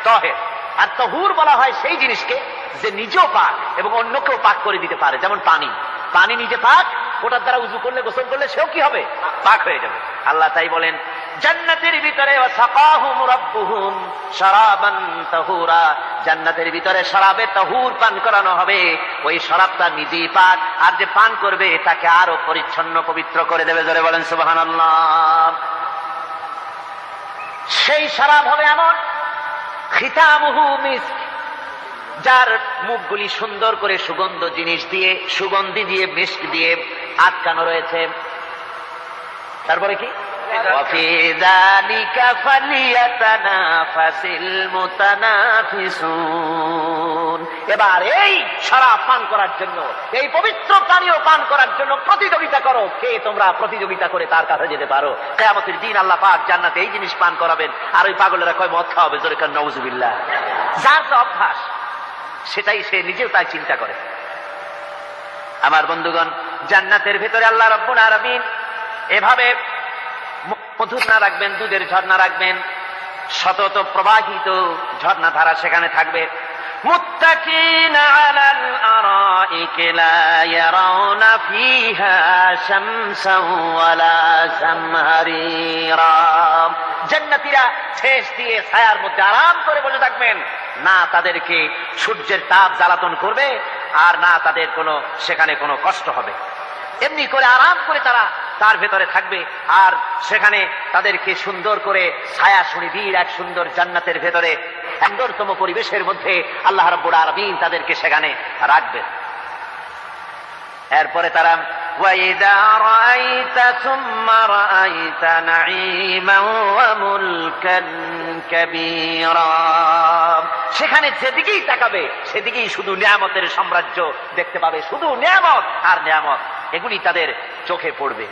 তাহের। আর তাহুর বলা হয় সেই জিনিসকে যে নিজেও পাক এবং অন্যকেও পাক করে দিতে পারে, যেমন পানি। পানি নিজে পাক, ওটার দ্বারা উজু করলে, গোসল করলে সেও কি হবে? পাক হয়ে যাবে। আল্লাহ তাই বলেন জান্নাতের ভিতরে ওয়াসাকাহুম রাব্বুহুম শারাবান তাহুরা, জান্নাতের ভিতরে শরাবে তাহুর পান করানো হবে। ওই শরাবটা নিজেই পাক, আর যে পান করবে তাকে আরো পরিচ্ছন্ন পবিত্র করে দেবে। জোরে বলেন সুবহানাল্লাহ। সেই শরাব হবে এমন, খিতামুহু মিস্ক, যার মুখগুলি সুন্দর করে সুগন্ধ জিনিস দিয়ে, সুগন্ধি দিয়ে, মিস্ক দিয়ে আটকানো রয়েছে। তারপরে কি? وفي ذلك فليتنافس المتنافسون। এবার এই শরাব পান করার জন্য, এই পবিত্র পানীয় পান করার জন্য প্রতিযোগিতা করো, কে তোমরা প্রতিযোগিতা করে তার কাছে যেতে পারো। কিয়ামতের দিন আল্লাহ পাক জান্নাতে এই জিনিস পান করাবেন, আর ওই পাগলেরা কয় মদ খাওয়াবে। জোরে কান নাউজুবিল্লাহ। যার তো অভ্যাস, সেটাই সে নিজেও তাই চিন্তা করে। আমার বন্ধুগণ, জান্নাতের ভেতরে আল্লাহ রাব্বুল আলামিন এভাবে মধুর না রাখবেন, দুধের ঝর্ণা রাখবেন, শতত প্রবাহিত ঝর্ণা ধারা সেখানে থাকবে। মুত্তাকিনা আলাল আরাইকি লা ইয়ারাউনা ফিহা শামসান ওয়ালা জামহারিরা। জান্নাতীরা ঠেস দিয়ে ছায়ার মধ্যে আরাম করে বসে থাকবেন, না তাদেরকে সূর্যের তাপ জ্বালাতন করবে, আর না তাদের সেখানে কোনো কষ্ট হবে। এমনি করে আরাম করে তারা তার ভেতরে থাকবে, আর সেখানে তাদেরকে সুন্দর করে ছায়া সুনিবিড় এক সুন্দর জান্নাতের ভেতরে সুন্দরতম পরিবেশের মধ্যে আল্লাহ রাব্বুল আলামিন তাদেরকে সেখানে রাখবেন। এরপরে তারা ওয়াইদা রাআইতা সুম্মা রাআইতা নাঈমান ওয়া মুলকান কাবীরা। সেখানে যেদিকেই তাকাবে সেদিকেই শুধু নিয়ামতের সাম্রাজ্য দেখতে পাবে, শুধু নিয়ামত আর নিয়ামত, এগুলি তাদের চোখে পড়বে।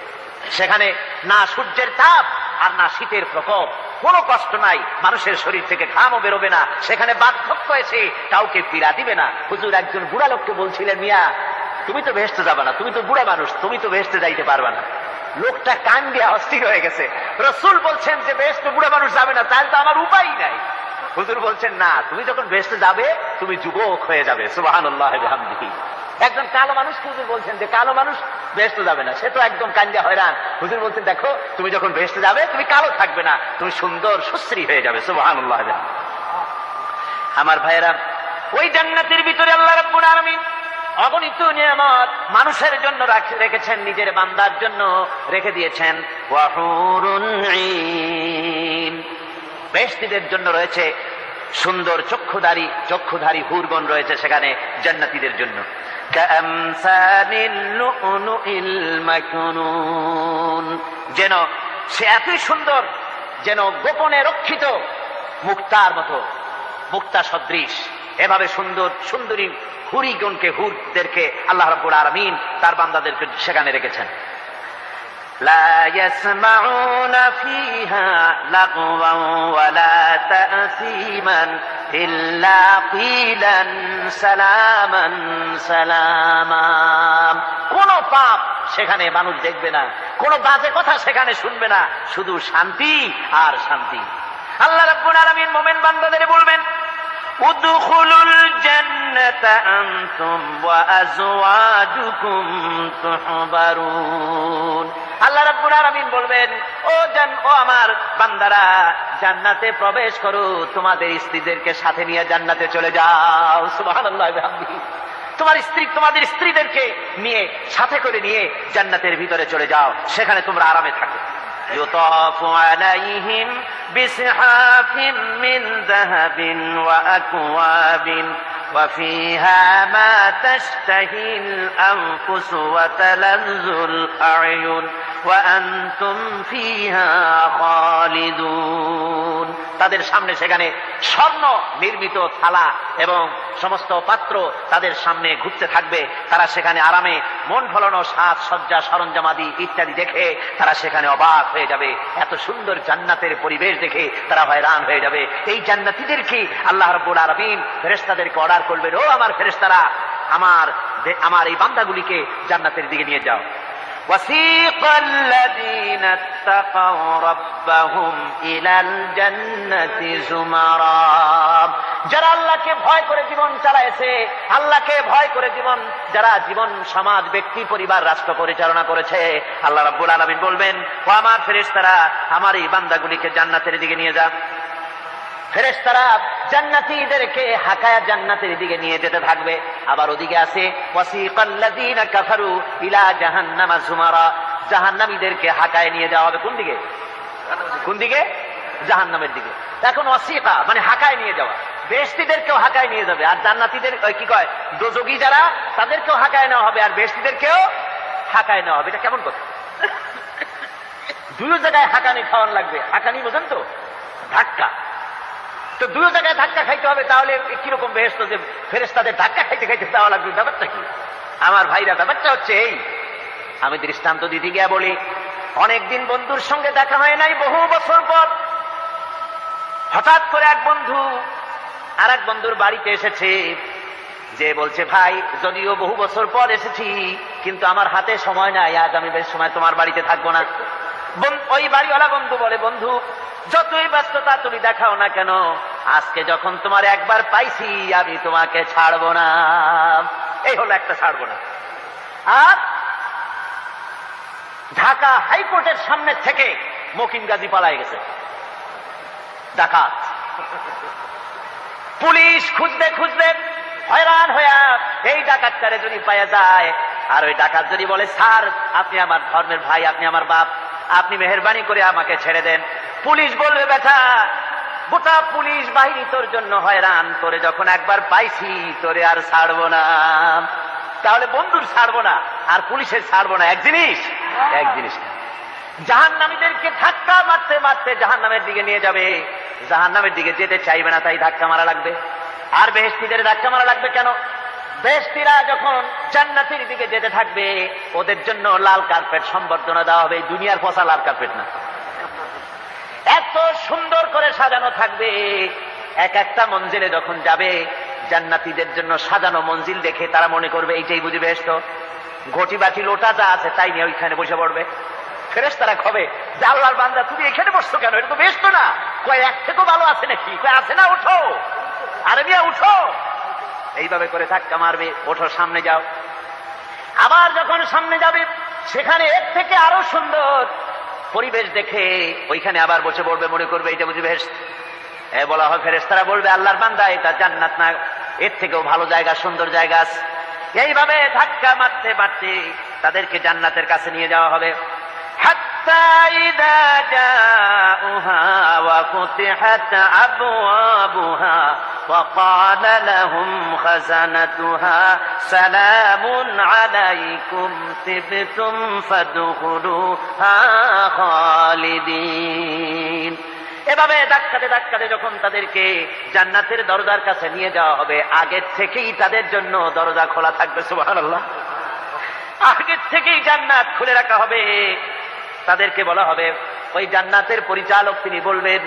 সেখানে না সূর্যের তাপ আর না শীতের প্রকোপ, কোনো কষ্ট নাই, মানুষের শরীর থেকে ঘামও বেরোবে না, সেখানে বার্ধক্য এসে কাউকে পীড়া দিবে না। হুজুর একজন বুড়া লোককে বলছিলেন, মিয়া তুমি তো ভেস্তে যাবে না, তুমি তো বুড়া মানুষ, তুমি তো ভেস্তে যাইতে পারবে না। লোকটা কান দিয়ে অস্থির হয়ে গেছে। রাসূল বলছেন যে বেহেশতে বুড়া মানুষ যাবে না, তাহলে তো আমার উপায় নাই। হুজুর বলছেন না, তুমি যখন বেহেশতে যাবে তুমি যুবক হয়ে যাবে। সুবহানাল্লাহ ওয়া বিহামদিহি। একজন কালো মানুষ হুজুর বলছেন যে কালো মানুষ বেহেশতে যাবে না, সে তো একদম কান্দা হয়রান। হুজুর বলছেন দেখো তুমি যখন বেহেশতে যাবে তুমি কালো থাকবে না, তুমি সুন্দর সুশ্রী হয়ে যাবে। সুবহানাল্লাহ ওয়া বিহামদিহি। আমার ভাইয়েরা, ওই জান্নাতের ভিতরে আল্লাহ রাব্বুল আলামিন অগণিত নিয়ামত মানুষের জন্য রেখেছেন, নিজের বান্দার জন্য রেখে দিয়েছেন। ওয়া হুরুন ঈন, বেহেশতীদের জন্য রয়েছে সুন্দর চক্ষুধারী হুরগণ রয়েছে সেখানে জান্নাতীদের জন্য। কামসালিল লুউলুইল মাকনুন, যেন সে এতই সুন্দর, যেন গোপনে রক্ষিত মুক্তার মতো, মুক্তা সদৃশ। এভাবে সুন্দর সুন্দরী হুরদেরকে আল্লাহ রাব্বুল আলামিন তার বান্দাদেরকে সেখানে রেখেছেন। লা ইয়াসমাউনা ফিহা লাগওয়ান ওয়ালা তা'সীমান ইল্লা কিলান সালামান সালামা। কোন পাপ সেখানে মানুষ দেখবে না, কোন বাজে কথা সেখানে শুনবে না, শুধু শান্তি আর শান্তি। আল্লাহ রাব্বুল আলামিন মুমিন বান্দাদের বলবেন, উদখুলুল জান্নাতা আনতুম ওয়া আজওয়াজুকুম তুহবারুন। আল্লাহ রাব্বুল আলামিন বলবেন, ও আমার বান্দারা, জান্নাতে প্রবেশ করো, তোমাদের স্ত্রীদেরকে সাথে নিয়ে জান্নাতে চলে যাও। সুবহানাল্লাহ ওয়া বিহামদিহি। তোমাদের স্ত্রীদেরকে নিয়ে, সাথে করে নিয়ে জান্নাতের ভিতরে চলে যাও, সেখানে তোমরা আরামে থাকো। يطاف عليهم بصحاف من ذهب وأكواب وفيها ما تشتهي الأنفس وتلذ الأعين وأنتم فيها خالدون। তাদের সামনে সেখানে স্বর্ণ নির্মিত থালা এবং সমস্ত পাত্র তাদের সামনে ঘুরতে থাকবে। তারা সেখানে আরামে মন ভোলানো সাজ সজ্জা সরঞ্জামাদি ইত্যাদি দেখে তারা সেখানে অবাক হয়ে যাবে। এত সুন্দর জান্নাতের পরিবেশ দেখে তারা হয়রান হয়ে যাবে। এই জান্নাতীদেরকে আল্লাহ রাব্বুল আলামিন ফেরেশতাদেরকে অর্ডার করবেন, ও আমার ফেরেশতারা, আমার এই বান্দাগুলিকে জান্নাতের দিকে নিয়ে যাও। وسيق الذين اتقوا ربهم إلى الجنة زمرا। যারা আল্লাহকে ভয় করে জীবন চালায়েছে, আল্লাহকে ভয় করে যারা জীবন সমাজ ব্যক্তি পরিবার রাষ্ট্র পরিচালনা করেছে, আল্লাহ রাব্বুল আলামিন বলবেন, ও আমার ফেরেশতারা, আমার এই বান্দাগুলিকে জান্নাতের দিকে নিয়ে যাও। ফেরেশতারা জান্নাতীদেরকে হাকায়া জান্নাতের দিকে নিয়ে যেতে থাকবে। আবার ওদিকে আছে ওয়াসিকাল্লাযীনা কাফারু ইলা জাহান্নামা যুমারা, জাহান্নামীদেরকে হাকায় নিয়ে যাওয়া হবে কোন দিকে? কোন দিকে? জাহান্নামের দিকে। এখন ওয়াসিকা মানে হাকায় নিয়ে যাওয়া, বেহেশতীদেরকেও হাকায় নিয়ে যাবে, আর জান্নাতীদের কি কয় দোজখী যারা তাদেরকেও হাকায় নেওয়া হবে, আর বেহেশতীদেরকেও হাকায় নেওয়া হবে। এটা কেমন কথা? দুই জায়গায় হাকানি খাওয়ান লাগবে। হাকানি বোঝেন তো? ধাক্কা। তো দুই জায়গায় ধাক্কা খাইতে হবে, তাহলে কিরকম বেহেশত যে ফেরেশতাদের ধাক্কা খাইতে খাইতে যাওয়া লাগবে? ব্যাপারটা কি আমার ভাইরা? ব্যাপারটা হচ্ছে এই, আমি দৃষ্টান্ত দিতে গিয়া বলি, অনেকদিন বন্ধুর সঙ্গে দেখা হয় নাই, বহু বছর পর হঠাৎ করে এক বন্ধু আর এক বন্ধুর বাড়িতে এসেছে, যে বলছে, ভাই যদিও বহু বছর পর এসেছি কিন্তু আমার হাতে সময় নাই, আজ আমি বেশ সময় তোমার বাড়িতে থাকবো না। ওই বাড়িওয়ালা বন্ধু বলে, বন্ধু যতই ব্যস্ততা তুমি দেখাও না কেন, আজকে যখন তোমার একবার পাইছি আমি তোমাকে ছাড়বো না। এই হলো একটা ছাড়বো না। আর ঢাকা হাইকোর্টের সামনে থেকে মকিম গাজী পালায় গেছে ডাকাত। পুলিশ খুঁজতে খুঁজতে হয়রান হইয়া এই ডাকাতটারে যদি পাওয়া যায়, আর ওই ডাকাত যদি বলে, স্যার আপনি আমার ধর্মের ভাই, আপনি আমার বাপ, আপনি মেহেরবানি করে আমাকে ছেড়ে দেন। পুলিশ বলবে, বেটা গোটা পুলিশ বাহিনী তোর জন্য হয়রান, তোরে যখন একবার পাইছি তোরে আর ছাড়বো না। তাহলে বন্ধুর ছাড়বো না আর পুলিশের ছাড়বো না এক জিনিস? এক জিনিস। জাহান্নামীদেরকে ধাক্কা মারতে মারতে জাহান্নামের দিকে নিয়ে যাবে, জাহান্নামের দিকে যেতে চাইবে না, তাই ধাক্কা মারা লাগবে। আর বেহেশতীদের ধাক্কা মারা লাগবে কেন? বেহেশতীরা যখন জান্নাতের দিকে যেতে থাকবে, ওদের জন্য লাল কার্পেট সম্বর্ধনা দেওয়া হবে। দুনিয়ার পচা লাল কার্পেট না, এত সুন্দর করে সাজানো থাকবে। এক একটা মঞ্জিলে যখন যাবে, জান্নাতীদের জন্য সাজানো মঞ্জিল দেখে তারা মনে করবে এইটাই বুঝি বেহেশত। ঘটি বাটি লোটা যা আছে তাই নিয়ে ওইখানে বসে পড়বে। ফেরেশতারা কবে যে আল্লাহর বান্দা তুমি এখানে বসছো কেন, এটা তো বেহেশত না। কয় এক থেকেও ভালো আছে নাকি? কয় আছে না, ওঠো আরে মিয়া উঠো। এইভাবে করে ধাক্কা মারবে, ওঠো সামনে যাও। আবার যখন সামনে যাবে সেখানে এর থেকে আরো সুন্দর পরিবেশ দেখে ওইখানে আবার বসে পড়বে, মনে করবে এটা বুঝি বেহেশত। বলা হয় ফেরেশতারা বলবে আল্লাহর বান্দা এটা জান্নাত না, এর থেকেও ভালো জায়গা, সুন্দর জায়গা আছে। এইভাবে ধাক্কা মারতে মারতে তাদেরকে জান্নাতের কাছে নিয়ে যাওয়া হবে। হাত্তা ইযা জাউহা ওয়া ফুতিহাত আবওয়াবুহা ওয়া ক্বালা লাহুম খাযানাতুহা সালামুন আলাইকুম তিবতুম ফাদখুলুহা খালিদিন। এভাবে ধাক্কাতে ধাক্কাতে যখন তাদেরকে জান্নাতের দরজার কাছে নিয়ে যাওয়া হবে, আগের থেকেই তাদের জন্য দরজা খোলা থাকবে। সুবহানাল্লাহ। আগের থেকেই জান্নাত খুলে রাখা হবে। তাদেরকে বলা হবে, ওই জান্নাতের পরিচালক তিনি বলবেন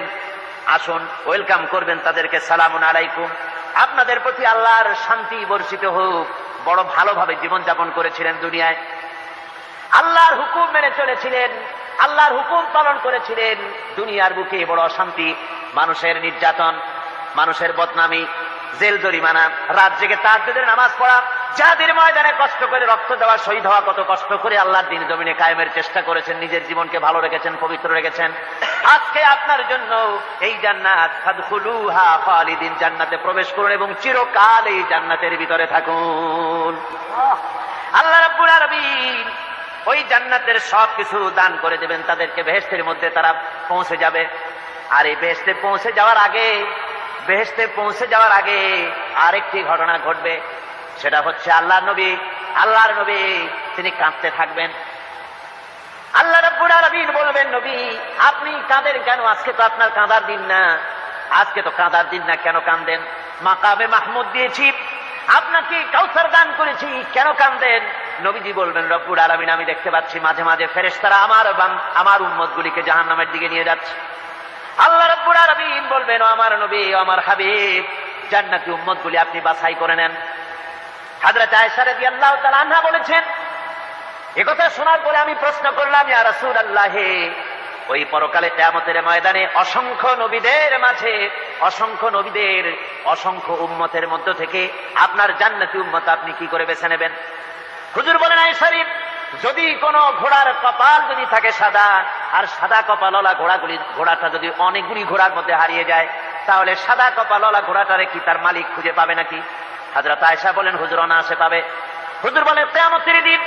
আসুন, ওয়েলকাম করবেন তাদেরকে, সালামুন আলাইকুম, আপনাদের প্রতি আল্লাহর শান্তি বর্ষিত হোক। বড় ভালোভাবে জীবনযাপন করেছিলেন দুনিয়ায়, আল্লাহর হুকুম মেনে চলেছিলেন, আল্লাহর হুকুম পালন করেছিলেন। দুনিয়ার বুকে বড় অশান্তি, মানুষের নির্যাতন, মানুষের বদনামি, জেল জরিমানা, রাত জেগে তাহাজ্জুদের নামাজ পড়া, যাদের ময়দানে কষ্ট করে রক্ত দেওয়া, শহীদ হওয়া, কত কষ্ট করে আল্লাহর দ্বীন জমিনে কায়েমের চেষ্টা করেছেন, নিজের জীবনকে ভালো রেখেছেন, পবিত্র রেখেছেন। আজকে আপনার জন্য এই জান্নাত, ফাদখুলুহা খালিদিন, জান্নাতে প্রবেশ করুন এবং চিরকাল এই জান্নাতের ভিতরে থাকুন। আল্লাহ রাব্বুল আলামিন ওই জান্নাতের সবকিছু দান করে দেবেন তাদেরকে, বেহেশতের মধ্যে তারা পৌঁছে যাবে। আর এই বেহেশতে পৌঁছে যাওয়ার আগে আরেকটি ঘটনা ঘটবে। সেটা হচ্ছে আল্লাহর নবী তিনি কাঁদতে থাকবেন। আল্লাহ রাব্বুল আলামিন বলবেন, নবী আপনি কাঁদেন কেন? আজকে তো আপনার কাঁদার দিন না, আজকে তো কাঁদার দিন না, কেন কাঁদেন? মাকামে মাহমুদ দিয়েছি, আপনাকে কাউসার দান করেছি, কেন কাঁদেন? নবীজি বলবেন, রব্বুল আলামিন আমি দেখতে পাচ্ছি মাঝে মাঝে ফেরেশতারা আমার উম্মতগুলিকে জাহান্নামের দিকে নিয়ে যাচ্ছে। আল্লাহ রাব্বুল আলামিন বলবেন, ও আমার নবী, ও আমার হাবিব, জান্নাতি উম্মতগুলি আপনি বাছাই করে নেন। হযরত আয়েশা রাদিয়াল্লাহু তাআলা আনহা বলেছেন, একথা শোনার পরে আমি প্রশ্ন করলাম, ইয়া রাসূলুল্লাহ, ওই পরকালে কিয়ামতের ময়দানে অসংখ্য নবীদের মাঝে, অসংখ্য উম্মতের মধ্য থেকে আপনার জান্নাতি উম্মত আপনি কি করে বেছে নেবেন? হুজুর বলেন, আয়েশা, যদি কোনো ঘোড়ার কপাল যদি থাকে সাদা, আর সাদা কপালওয়ালা ঘোড়াটা যদি অনেকগুলি ঘোড়ার মধ্যে হারিয়ে যায়, তাহলে সাদা কপালওয়ালা ঘোড়াটারে কি তার মালিক খুঁজে পাবে নাকি? হযরত আয়েশা বলেন, হুজুর অনায়াসে পাবে। হুজুর বলেন, কিয়ামতের দিন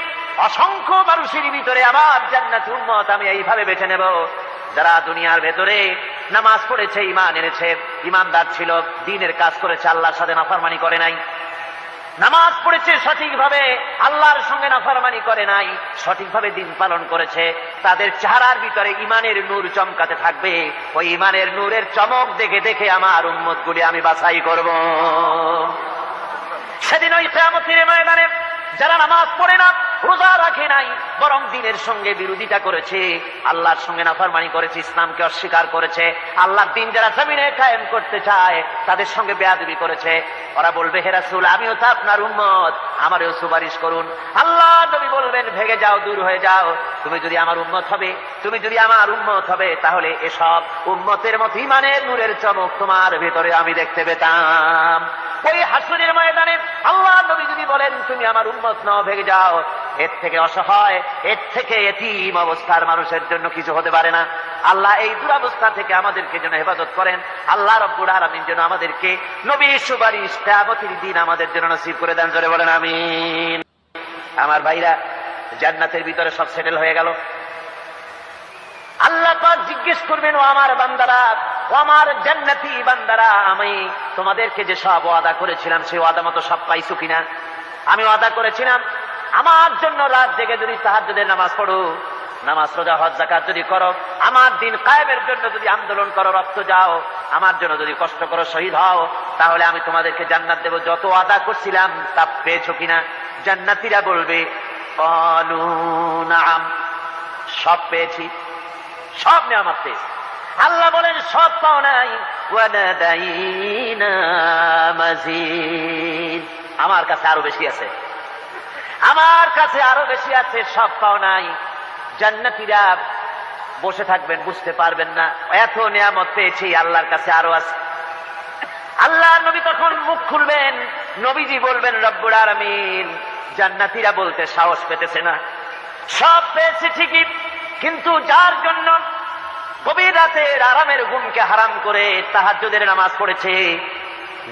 অসংখ্য মানুষের ভিতরে আমার জান্নাতি উম্মত আমি এইভাবে বেছে নেব, যারা দুনিয়ার ভেতরে নামাজ পড়েছে, ঈমান এনেছে, ঈমানদার ছিল, দ্বীনের কাজ করেছে, আল্লাহর সাথে নাফরমানি করে নাই, নামাজ পড়েছে সঠিকভাবে, আল্লাহর সঙ্গে নাফরমানি করে নাই, সঠিকভাবে দ্বীন পালন করেছে, তাদের চেহারার ভিতরে ঈমানের নূর চমকাতে থাকবে। ওই ঈমানের নূরের চমক দেখে দেখে আমার উম্মতগুলি আমি বাছাই করব। সেদিন ওই কিয়ামতের ময়দানে যারা নামাজ পড়ে না, রোজা রাখে নাই, বরং দ্বীনের সঙ্গে বিরোধিতা করেছে, আল্লাহর সঙ্গে নাফরমানি করেছে, ইসলামকে অস্বীকার করেছে, আল্লাহর দ্বীন যারা জমিনে কায়েম করতে চায় তাদের সঙ্গে বেয়াদবি করেছে, ওরা বলবে, হে রাসূল আমিও তো আপনার উম্মত, আমারও সুপারিশ করুন। আল্লাহ নবী বলবেন, ভেগে যাও, দূর হয়ে যাও, তুমি যদি আমার উম্মত হবে তাহলে এসব উম্মতের মতো ঈমানের নূরের চমক তোমার ভেতরে আমি দেখতে পেতাম। ওই হাসরের ময়দানে আল্লাহ নবী যদি বলেন, তুমি আমার উম্মত নও, ভেগে যাও, এর থেকে অসহায়, এর থেকে এতিম অবস্থার মানুষের জন্য কিছু হতে পারে না। আল্লাহ এই দুরবস্থা থেকে আমাদেরকে যেন হেফাজত করেন। আল্লাহ রাব্বুল আলামিন যেন আমাদেরকে নবীর সুপারিশ কিয়ামতের দিন আমাদের জন্য নসিব করে দেন। জোরে বলেন আমিন। আমার ভাইরা, জান্নাতের ভিতরে সব সেটেল হয়ে গেল। আল্লাহ পাক জিজ্ঞেস করবেন, ও আমার বান্দারা, ও আমার জান্নাতি বান্দারা, আমি তোমাদেরকে যে সব ওয়াদা করেছিলাম সেই ওয়াদা মতো সব পাইছো কিনা? আমি ওয়াদা করেছিলাম আমার জন্য রাত জেগে যদি তাহাজ্জুদের নামাজ পড়ো, নামাজ, রোজা, হজ, যাকাত যদি করো, আমার দিন কায়েমের জন্য যদি আন্দোলন করো, রক্ত যাও, আমার জন্য যদি কষ্ট করো, শহীদ হও, তাহলে আমি তোমাদেরকে জান্নাত দেব। যত ওয়াদা করছিলাম তা পেয়েছো কিনা? জান্নাতীরা বলবে, ক্বালু নাআম, সব পেয়েছি, সব নেয়ামত পেয়েছি। আল্লাহ বলেন সব পাও নাই, ওয়ালাদাইনা মাজিদ, আমার কাছে আরো বেশি আছে, আমার কাছে আরো বেশি আছে, সব পাও নাই। জান্নাতীরা বসে থাকবেন, বুঝতে পারবেন না এত নিয়ামত পেয়েছি, আল্লাহর কাছে আরো আছে। আল্লাহ নবী তখন মুখ খুলবেন, নবীজি বলবেন রব্বুল আলামিন, জান্নাতীরা বলতে সাহস পেতেছে না, সব পেয়েছে ঠিকই, কিন্তু যার জন্য গভীর রাতের আরামের ঘুমকে হারাম করে তাহাজ্জুদের নামাজ পড়েছে,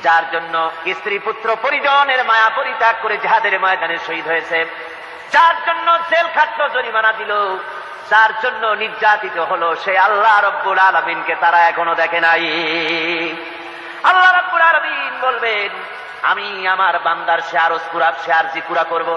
যার জন্য স্ত্রী পুত্র পরিজনের মায়া পরিত্যাগ করে জিহাদের ময়দানে শহীদ হয়েছে, যার জন্য জেল খাটলো, জরিমানা দিল, যার জন্য নির্যাতিত হলো, সে আল্লাহ রব্বুল আলামিনকে তারা এখনো দেখে নাই। আল্লাহ রাব্বুল আলামিন বলবেন, আমি আমার বান্দার সে আরজ পুরা, সে আরজি পুরা করব।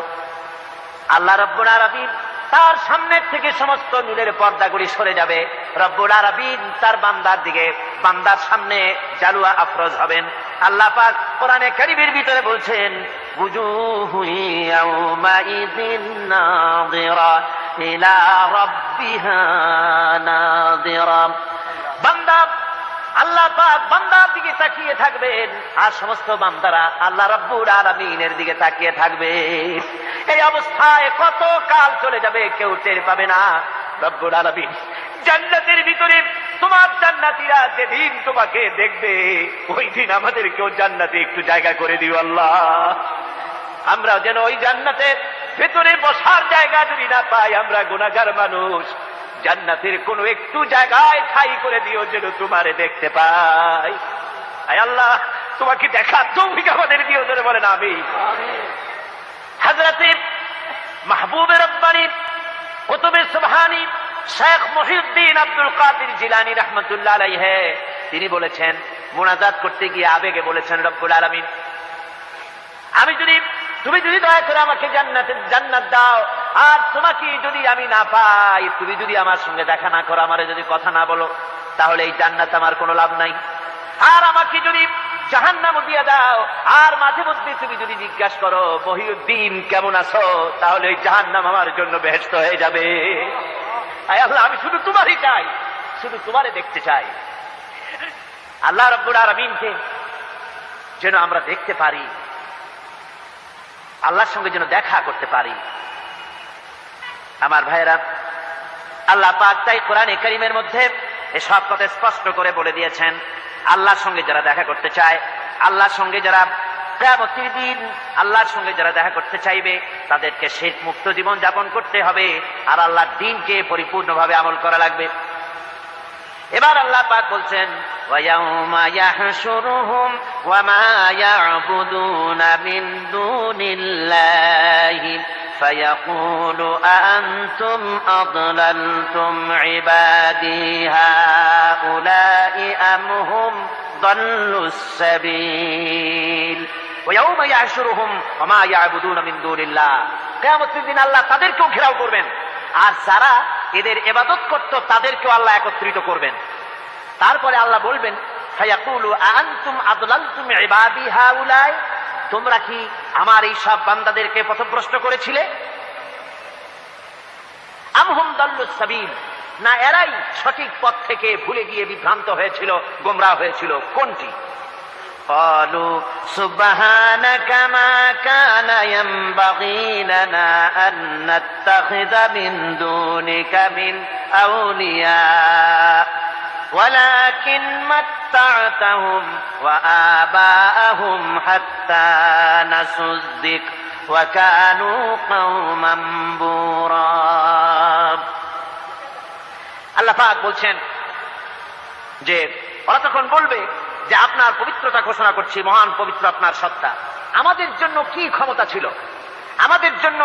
আল্লাহ রাব্বুল আলামিন তার সামনের থেকে সমস্ত নীলের পর্দাগুলি সরে যাবে, রব্বুল আলামিন তার বান্দার দিকে, বান্দার সামনে জালুয়া আফরোজ হবেন। আল্লাহ পাক কোরআনে কারীমের ভিতরে বলছেন, বুজুহু ইয়াউমাইযিন নাযিরা ইলা রাব্বিহা নাযিরা। বান্দা, আল্লাহ পাক বান্দার দিকে তাকিয়ে থাকবেন, আর সমস্ত বান্দারা আল্লাহ রাব্বুল আলামিনের দিকে তাকিয়ে থাকবে। এই অবস্থায় কত কাল চলে যাবে কেউ টের পাবে না। রব্বুল আলামিন জান্নাতের ভিতরে তোমার জান্নাতীরা যেদিন তোমাকে দেখবে, ওই দিন আমাদেরকেও জান্নাতে একটু জায়গা করে দিও আল্লাহ, আমরা যেন ওই জান্নাতের ভেতরে বসার জায়গা যদি না পাই, আমরা গুনাহগার মানুষ, জান্নাতের কোন একটু জায়গায় ঠাই করে দিও যেন তোমারে দেখতে পাই। আয় আল্লাহ, তোমাকে দেখার তৌফিক আমাদের দিও, যেন বলেন আমিন। হযরতে মাহবুবে রব্বানী কুতুবে সুবহানী শেখ মহিউদ্দিন আব্দুল কাদের জিলানী রাহমাতুল্লাহ আলাইহি তিনি বলেছেন, মুনাজাত করতে গিয়ে আবেগে বলেছেন, রব্বুল আলামিন, তুমি যদি দয়া করে আমাকে জান্নাত দাও, আর তোমাকে যদি আমি না পাই, তুমি যদি আমার সঙ্গে দেখা না করো, আমারে যদি কথা না বলো, তাহলে এই জান্নাত আমার কোনো লাভ নাই। আর আমাকে যদি জাহান্নাম দিয়ে দাও, আর মাঝে মধ্যে তুমি যদি জিজ্ঞাসা করো মহিউদ্দিন কেমন আছো, তাহলে এই জাহান্নাম আমার জন্য বেহেশত হয়ে যাবে। আয় আল্লাহ, আমি শুধু তোমারই চাই, শুধু তোমারে দেখতে চাই। আল্লাহ রাব্বুল আলামিনকে যেন আমরা দেখতে পারি, আল্লাহর সঙ্গে যেন দেখা করতে পারি। আমার ভাইয়েরা, আল্লাহ পাক তাই কোরআনে কারীমের মধ্যে এসব কথা স্পষ্ট করে বলে দিয়েছেন, আল্লাহর সঙ্গে যারা দেখা করতে চায়, আল্লাহর সঙ্গে যারা কিয়ামতের দিন আল্লাহর সঙ্গে যারা দেখা করতে চাইবে, তাদেরকে শিরক মুক্ত জীবন যাপন করতে হবে, আর আল্লাহর দ্বীনকে পরিপূর্ণভাবে আমল করা লাগবে। এবার আল্লাহ পাক বলছেন, ওয়ায়াউমা ইয়াহশুরুহুম ওয়া মা ইয়াবুদুনা মিন দুনিল্লাহি ফায়াকুলু আনতুম আদলালতুম ইবাদি হাউলাই আম হুম দাল্লুস সাবিল। ওয়ায়াউমা ইয়াহশুরুহুম ওয়া মা ইয়াবুদুনা মিন দুনিল্লাহ, কিয়ামতের দিন আল্লাহ তাদেরকেও ঘেরাও করবেন, আর যারা এদের ইবাদত করত তাদেরকেও আল্লাহ একত্রিত করবেন। তারপরে আল্লাহ বলবেন, ফায়াকুলু আনতুম আদলালতুম ইবাদি হাউলাই, তোমরা কি আমার এই সব বান্দাদেরকে পথভ্রষ্ট করেছিলে? আম হুম দাল্লুস সাবিল, না এরাই সঠিক পথ থেকে ভুলে গিয়ে বিভ্রান্ত হয়েছিল, গোমরাহ হয়েছিল? কোনটি? قالوا سبحانك ما كان ينبغي لنا أن نتخذ من دونك من أولياء ولكن متعتهم وآباءهم حتى نسوا الذكر وكانوا قوما بورا। আল্লাহ পাক বলছেন যে ওরা তখন বলবে যে আপনার পবিত্রতা ঘোষণা করছি, মহান পবিত্র আপনার সত্তা। আমাদের জন্য কি ক্ষমতা ছিল, আমাদের জন্য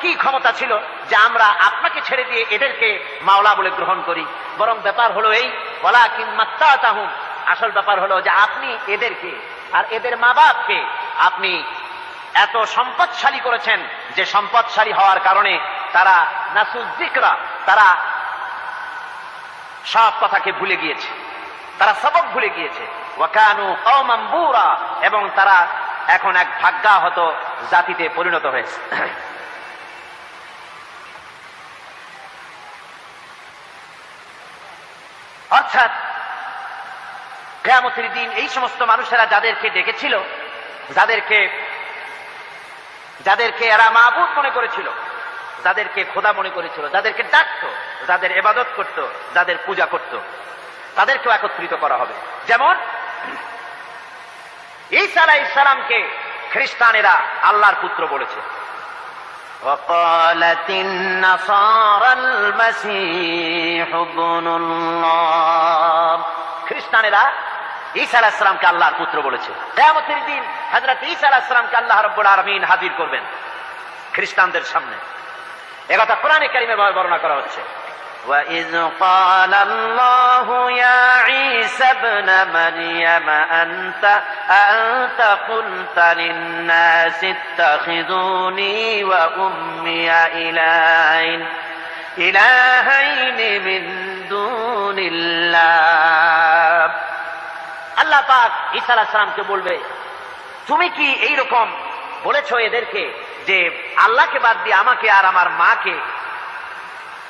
কি ক্ষমতা ছিল যে আমরা আপনাকে ছেড়ে দিয়ে এদেরকে মাওলা বলে গ্রহণ করি? বরং ব্যাপার হলো এই, ওয়ালাকিন মাত্তাতাহুম, আসল ব্যাপার হলো যে আপনি এদেরকে আর এদের মা বাপকে আপনি এত সম্পদশালী করেছেন যে সম্পদশালী হওয়ার কারণে তারা নাসুয যিকরা, তারা সব কথাকে ভুলে গিয়েছে, তারা সবক ভুলে গিয়েছে। ওয়াকানু কওমান বুরা, এবং তারা এখন এক ভাগ্যাহত জাতিতে পরিণত হয়েছে। অর্থাৎ কিয়ামতের দিন এই সমস্ত মানুষেরা যাদেরকে ডেকেছিল, যাদেরকে এরা মাবুদ মনে করেছিল, যাদেরকে খোদা মনে করেছিল, যাদেরকে ডাকতো, যাদের ইবাদত করত, যাদের পূজা করত, তাদেরকেও একত্রিত করা হবে। যেমন ঈসা আলাইহিস সালামকে খ্রিস্টানেরা আল্লাহর পুত্র বলেছে। وقالت النصارى المسيح ابن الله, খ্রিস্টানেরা ঈসা আলাইহিস সালামকে আল্লাহর পুত্র বলেছে। কিয়ামতের দিন হযরত ঈসা আলাইহিস সালামকে আল্লাহ রাব্বুল আলামিন হাজির করবেন খ্রিস্টানদের সামনে। একথা কোরআনে কারিমে বর্ণনা করা হচ্ছে। وإذ قال الله يا عيسى ابن مريم أنت قلت للناس اتخذوني وأمي إلهين من دون الله। আল্লাহ পাক ঈসা আলাইহিস সালামকে বলবে, তুমি কি এইরকম বলেছো এদেরকে যে আল্লাহকে বাদ দিয়ে আমাকে আর আমার মাকে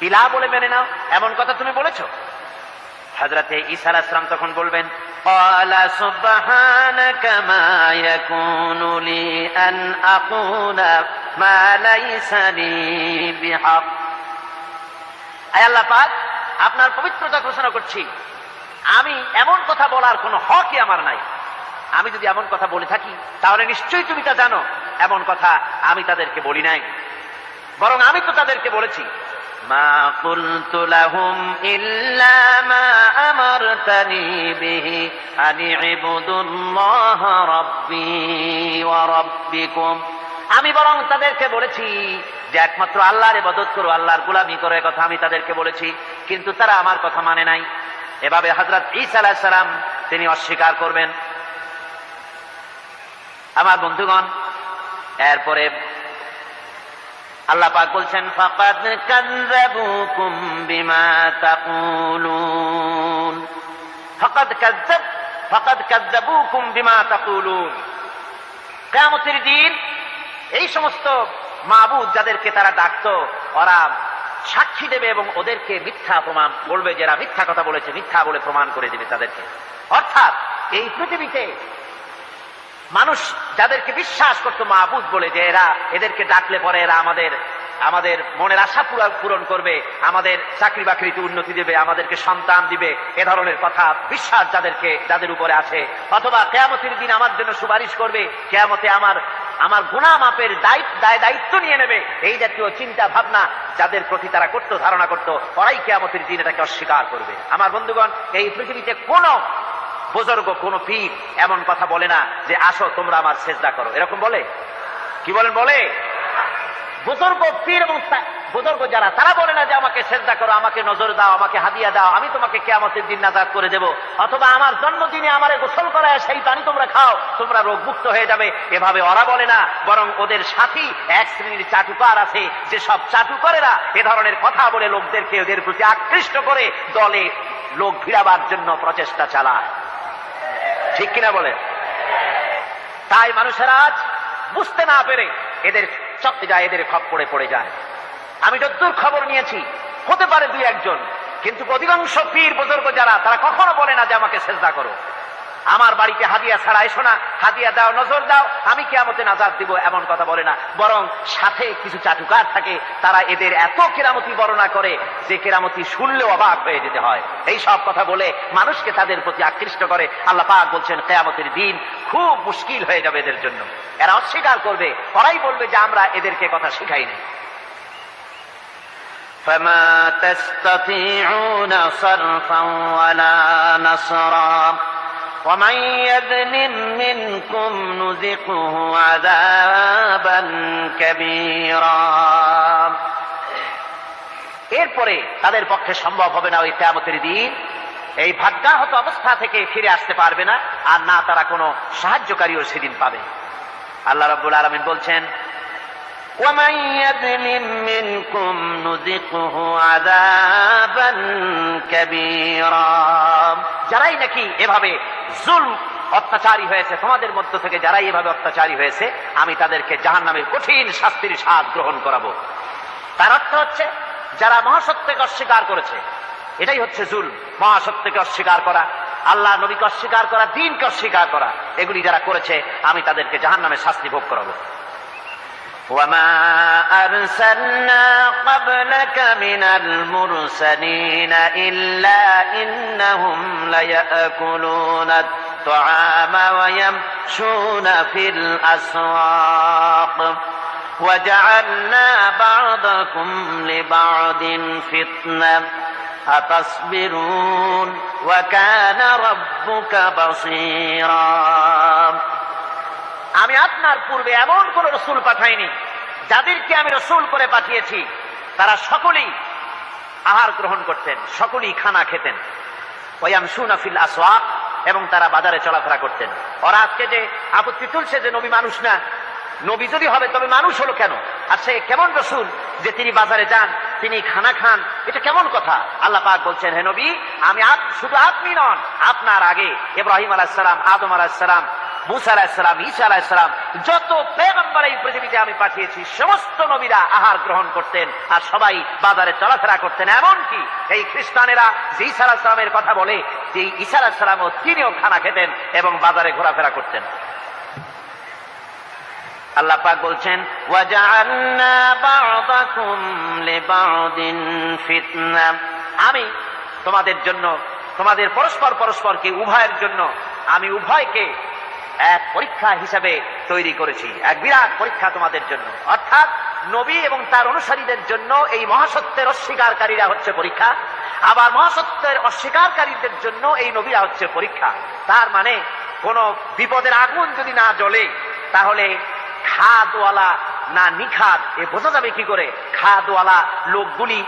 ইলাহ বলে মেনে নাও? এমন কথা তুমি বলেছো? হযরতে ঈসা আলাইহিস সালাম তখন বলবেন, قال سبحانك ما يكون لي أن أقول ما ليس لي بحق। আয় আল্লাহ পাক, আপনার পবিত্রতা ঘোষণা করছি, আমি এমন কথা বলার কোনো হকই আমার নাই। আমি যদি এমন কথা বলে থাকি তাহলে নিশ্চয়ই তুমি তা জানো। এমন কথা আমি তাদেরকে বলি নাই, বরং আমি তো তাদেরকে বলেছি, ما قلت لهم إلا ما أمرتني به أن اعبدوا الله ربي وربكم। আমি বরং তাদেরকে বলেছি যে একমাত্র আল্লাহর ইবাদত করো, আল্লাহর গোলামি করো, এই কথা আমি তাদেরকে বলেছি, কিন্তু তারা আমার কথা মানে নাই। এভাবে হযরত ঈসা আলাইহিস সালাম তিনি অস্বীকার করবেন। আমার বন্ধুগণ, এরপরে আল্লাহ পাক বলছেন, ফাকাদ কাযযাবুকুম বিমা তাকুলুন। ফাকাদ কাযযাবুকুম বিমা তাকুলুন। কিয়ামতের দিন এই সমস্ত মাবুদ যাদেরকে তারা ডাকতো, ওরা সাক্ষী দেবে এবং ওদেরকে মিথ্যা প্রমাণ বলবে, যারা মিথ্যা কথা বলেছে মিথ্যা বলে প্রমাণ করে দেবে তাদেরকে। অর্থাৎ এই পৃথিবীতে মানুষ যাদেরকে বিশ্বাস করতো মাবুদ বলে, যে এদেরকে ডাকলে পরে এরা আমাদের মনের আশা পূরণ করবে, আমাদের চাকরি বাকরিতে উন্নতি দেবে, আমাদেরকে সন্তান দিবে, এ ধরনের কথা বিশ্বাস যাদের উপরে আছে, অথবা কিয়ামতের দিন আমার জন্য সুপারিশ করবে, কিয়ামতে আমার গুনাহ মাপের দায়িত্ব নিয়ে নেবে, এই জাতীয় চিন্তা ভাবনা যাদের প্রতি তারা করতো, ধারণা করতো, ওরাই কিয়ামতের দিন এটাকে অস্বীকার করবে। আমার বন্ধুগণ, এই পৃথিবীতে কোনো বুজুর্গ, কোন পীর এমন কথা বলে না যে আসো তোমরা আমার সেজদা করো। এরকম বলে? কি বলেন? বলে? বুজুর্গ, পীর এবং বুজুর্গ যারা, তারা বলে না যে আমাকে সেজদা করো, আমাকে নজর দাও, আমাকে হাদিয়া দাও, আমি তোমাকে কিয়ামতের দিন নাজাত করে দেব, অথবা আমার জন্মদিনে আমারে গোসল করায় সেই পানি তোমরা খাও, তোমরা রোগমুক্ত হয়ে যাবে। এভাবে ওরা বলে না, বরং ওদের সাথী এক শ্রেণীর চাটুকার আছে, যে সব চাটুকারেরা এ ধরনের কথা বলে লোকদেরকে ওদের প্রতি আকৃষ্ট করে দলে লোক ভিড়াবার জন্য প্রচেষ্টা চালায়। ঠিক কিনা বলে? তাই মানুষেরা আজ বুঝতে না পেরে এদের চক্কে যায়, এদের খপ্পরে পড়ে যায়। আমি যতদূর খবর নিয়েছি, হতে পারে দুই একজন, কিন্তু অধিকাংশ পীর বুজুর্গ যারা, তারা কখনো বলে না যে আমাকে সেজদা করো, আমার বাড়িতে হাদিয়া ছাড়া এসো না, হাদিয়া দাও, নজর দাও, আমি কিয়ামতে নাজাত দিব, এমন কথা বলে না। বরং সাথে কিছু চাটুকার থাকে, তারা এদের এত কেরামতি বর্ণনা করে যে কেরামতি শুনলেও অবাক হয়ে যেতে হয়। এই সব কথা বলে মানুষকে তাদের প্রতি আকৃষ্ট করে। আল্লাহ পাক বলছেন, কিয়ামতের দিন খুব মুশকিল হয়ে যাবে এদের জন্য। এরা অস্বীকার করবে, ওরাই বলবে যে আমরা এদেরকে কথা শিখাইনি। فما تستطيعون صرفا ولا نصرا ومن يظلم منكم نذقه عذابا كبيرا। এরপরে তাদের পক্ষে সম্ভব হবে না ওই কিয়ামতের দিন এই ভাগ্যাহত অবস্থা থেকে ফিরে আসতে পারবে না, আর না তারা কোনো সাহায্যকারীও সেদিন পাবে। আল্লাহ রাব্বুল আলামিন বলছেন, ومن يظلم منكم نذقه عذابا كبيرا। যারাই নাকি এভাবে জুলম অত্যাচারী হয়েছে, তোমাদের মধ্য থেকে যারাই এভাবে অত্যাচারী হয়েছে, আমি তাদেরকে জাহান্নামের কঠিন শাস্তির স্বাদ গ্রহণ করাবো। তার অর্থ হচ্ছে যারা মহাসত্যকে অস্বীকার করেছে, এটাই হচ্ছে জুলম, মহাসত্যকে অস্বীকার করা। আল্লাহ নবীকে অস্বীকার করা, দ্বীনকে অস্বীকার করা, এগুলি যারা করেছে আমি তাদেরকে জাহান্নামের শাস্তি ভোগ করাবো। وما أرسلنا قبلك من المرسلين إلا إنهم ليأكلون الطعام ويمشون في الأسواق وجعلنا بعضكم لبعض فتنة أتصبرون وكان ربك بصيرا। আমি আপনার পূর্বে এমন কোন রসুল পাঠাইনি, যাদেরকে আমি রসুল করে পাঠিয়েছি তারা সকলেই আহার গ্রহণ করতেন, সকলেই খানা খেতেন। ওয়ায়ামশুনা ফিল আসওয়াক, এবং তারা বাজারে চলাফেরা করতেন। ওরা আজকে যে আপত্তি তুলছে যে নবী মানুষ না, নবী যদি হবে তবে মানুষ হলো কেন? আর সে কেমন রসুল যে তিনি বাজারে যান, তিনি খানা খান? এটা কেমন কথা? আল্লাহ পাক বলছেন, হে নবী, আমি শুধু আপনি নন, আপনার আগে ইব্রাহিম আলাইহিস সালাম, আদম আলাইহিস সালাম, মুসা আলাইহিস সালাম, ঈসা আলাইহিস সালাম, যত পয়গম্বর এই পৃথিবীতে আমি পাঠিয়েছি সমস্ত নবীরা আহার গ্রহণ করতেন আর সবাই বাজারে চলাফেরা করতেন। এমনকি এই খ্রিস্টানেরা যে ঈসা আলাইহিস সালামের কথা বলে, যে ঈসা আলাইহিস সালামও তিনিও খানা খেতেন এবং বাজারে ঘোরাফেরা করতেন। আল্লাহ পাক বলছেন, ওয়াজআলনা বা'দাকুম লিবা'দিন ফিতনা, আমি তোমাদের জন্য, তোমাদের পরস্পরকে উভয়ের জন্য আমি উভয়কে এক পরীক্ষা হিসাবে তৈরি করেছি, এক বিরাট পরীক্ষা তোমাদের জন্য। অর্থাৎ নবী এবং তার অনুসারীদের জন্য এই মহাসত্যের অস্বীকারীরা হচ্ছে পরীক্ষা, আবার মহাসত্যের অস্বীকারীদের জন্য এই নবীরা হচ্ছে পরীক্ষা। তার মানে কোন বিপদের আগুন যদি না জ্বলে তাহলে খাদওয়ালা না নিখাদ এ বোঝা যাবে কি করে? খাদওয়ালা লোকগুলি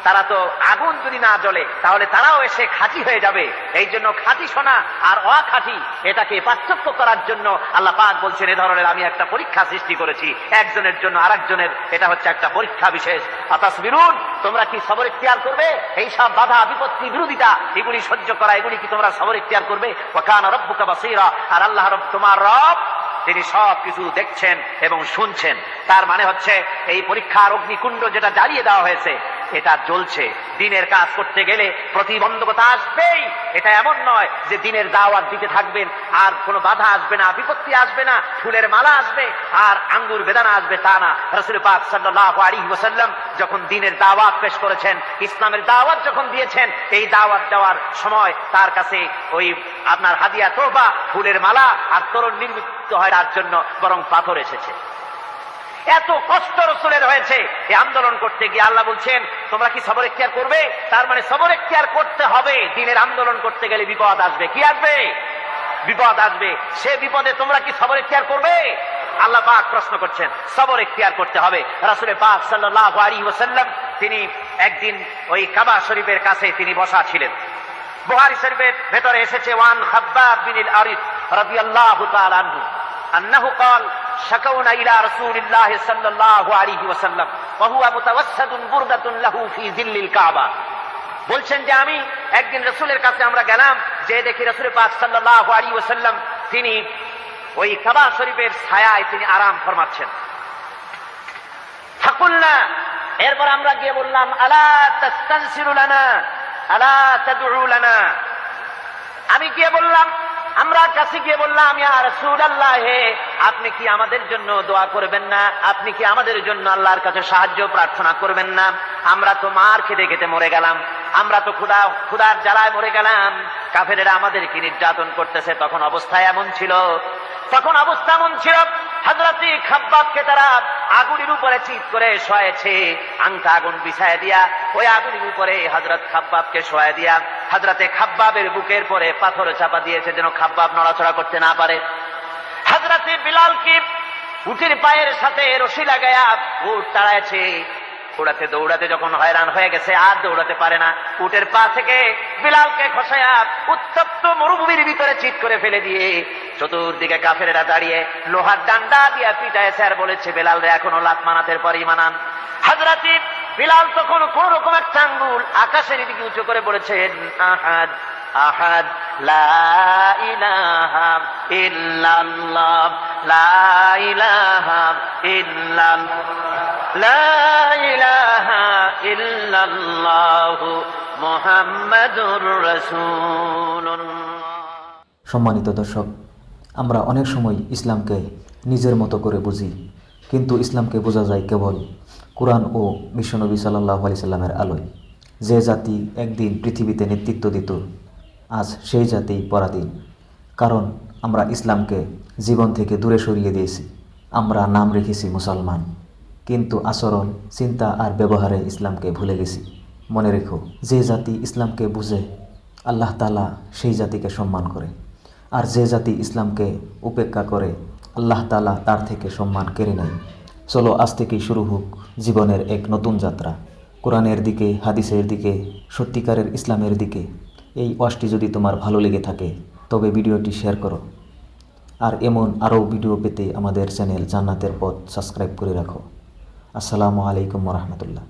তারা তো আগুন যদি না জ্বলে তাহলে তারাও এসে খাঁটি হয়ে যাবে। এই জন্য খাঁটি সোনা আর অখাঁটি এটাকে পার্থক্য করার জন্য আল্লাহ পাক বলছেন, এ ধরনের আমি একটা পরীক্ষা সৃষ্টি করেছি একজনের জন্য আরেকজনের, এটা হচ্ছে একটা পরীক্ষা বিশেষ। আতাসবিরুন, তোমরা কি সবর ইখতিয়ার করবে? এই সব বাধা বিপত্তি বিরোধিতা এগুলি সহ্য করা, এগুলি কি তোমরা সবর ইখতিয়ার করবে? ওয়া কানা রাব্বুকা বাসীরা, আর আল্লাহ রব, তোমার রব, তিনি সব কিছু দেখছেন এবং শুনছেন। তার মানে হচ্ছে এই পরীক্ষার অগ্নিকুণ্ড যেটা জ্বালিয়ে দেওয়া হয়েছে এটা জ্বলছে। দিনের কাজ করতে গেলে প্রতিবন্ধকতা আসবেই। এটা এমন নয় যে দিনের দাওয়াত দিতে থাকবেন আর কোনো বাধা আসবে না, বিপত্তি আসবে না, ফুলের মালা আসবে আর আঙ্গুর বেদানা আসবে, তা না। রাসূল পাক সাল্লাল্লাহু আলাইহি ওয়াসাল্লাম যখন দিনের দাওয়াত পেশ করেছেন, ইসলামের দাওয়াত যখন দিয়েছেন, এই দাওয়াত দেওয়ার সময় তার কাছে ওই আপনার হাদিয়া তোবা, ফুলের মালা আর তরুণ নির্মিত হওয়ার জন্য বরং পাথর এসেছে। এত কষ্ট রসুলের হয়েছে এই আন্দোলন করতে গিয়ে। আল্লাহ বলছেন, তোমরা কি সবর ইখতিয়ার করবে? তার মানে সবর ইখতিয়ার করতে হবে। দিনের আন্দোলন করতে গেলে বিপদ আসবে। কি আসবে? বিপদ আসবে। সে বিপদে তোমরা কি সবর ইখতিয়ার করবে? আল্লাহ পাক প্রশ্ন করছেন। সবর ইখতিয়ার করতে হবে। রাসূল পাক সাল্লাল্লাহু আলাইহি ওয়াসাল্লাম তিনি একদিন ওই কাবা শরীফের কাছে তিনি বসা ছিলেন। বুখারী শরীফের ভেতরে এসেছে, ওয়ান খাব্বাব বিন আরিফ রাদিয়াল্লাহু তাআলা আনহু আন্নাহু قال شكونا إلى رسول الله صلى الله عليه وسلم وهو متوسد بردة له في ظل الكعبة। বলছেন যে আমি একদিন রাসূলের কাছে আমরা গেলাম, যে দেখি রাসূল পাক সাল্লাল্লাহু আলাইহি ওয়াসাল্লাম তিনি ওই কাবা শরীফের ছায়ায় তিনি আরাম ফরমাচ্ছেন। ফাকুলনা, এরপর আমরা গিয়ে বললাম, আলা তাস্তানসিরু লানা আলা তাদউ লানা। আমি গিয়ে বললাম, আমরা কাছে গিয়ে বললাম, ইয়া রাসূলুল্লাহ, হে আপনি কি আমাদের জন্য দোয়া করবেন না? আপনি কি আমাদের জন্য আল্লাহর কাছে সাহায্য প্রার্থনা করবেন না? আমরা তো মার খেতে খেতে মরে গেলাম, আমরা তো ক্ষুধার জ্বালায় মরে গেলাম, কাফেরেরা আমাদেরকে নির্যাতন করতেছে। তখন অবস্থা এমন ছিল, হযরত খাব্বাবকে তারা আগুনের উপরে চিৎ করে শোয়াছে, আংটা আগুন বিছায় দিয়া ওই আগুনের উপরে হযরত খাব্বাবকে শোয়া দিয়া হযরতে খাব্বাবের বুকের পরে পাথর চাপা দিয়েছে যেন খাব্বাব নড়াচড়া করতে না পারে। হযরতে বিলালকে উটের পায়ের সাথে রশি লাগায়া উট তাড়াইছে। দৌড়াতে দৌড়াতে যখন হয়রান হয়ে গেছে আর দৌড়াতে পারে না, উটের পা থেকে বিলালকে খসায়া উত্তপ্ত মরুভূমির ভিতরে চিৎ করে ফেলে দিয়ে চতুর্দিকে কাফেরেরা দাঁড়িয়ে লোহার ডান্ডা দিয়ে পিটাইছে আর বলেছে, বেলাল রে এখনো লাত মানাতের পরই মানান। হযরতে বিলাল তখন কোন রকম একটা আঙ্গুল আকাশের দিকে উঁচু করে বলেছেন, আহাদ আহাদ লা ইলাহা ইল্লাল্লাহ লা ইলাহা ইল্লাল্লাহ লা ইলাহা ইল্লাল্লাহু মুহাম্মাদুর রাসূলুল্লাহ। সম্মানিত দর্শক, আমরা অনেক সময় ইসলামকে নিজের মতো করে বুঝি, কিন্তু ইসলামকে বোঝা যায় কেবল কোরআন ও বিশ্বনবী সাল্লাল্লাহু আলাইহি সাল্লামের আলোয়। যে জাতি একদিন পৃথিবীতে নেতৃত্ব দিত, আজ সেই জাতি পরাধীন। কারণ আমরা ইসলামকে জীবন থেকে দূরে সরিয়ে দিয়েছি। আমরা নাম রেখেছি মুসলমান, কিন্তু আচরণ, চিন্তা আর ব্যবহারে ইসলামকে ভুলে গেছি। মনে রেখো, যে জাতি ইসলামকে বুঝে আল্লাহ তাআলা সেই জাতিকে সম্মান করে, আর যে জাতি ইসলামকে উপেক্ষা করে আল্লাহ তাআলা তার থেকে সম্মান কেড়ে নেয়। চলো আজ থেকেই শুরু হোক জীবনের এক নতুন যাত্রা, কোরআনের দিকে, হাদিসের দিকে, সত্যিকারের ইসলামের দিকে। এই ওয়াজটি যদি তোমার ভালো লেগে থাকে তবে ভিডিওটি শেয়ার করো, আর এমন আরও ভিডিও পেতে আমাদের চ্যানেল জান্নাতের পথ সাবস্ক্রাইব করে রাখো। আসসালামু আলাইকুম ওয়া রাহমাতুল্লাহ।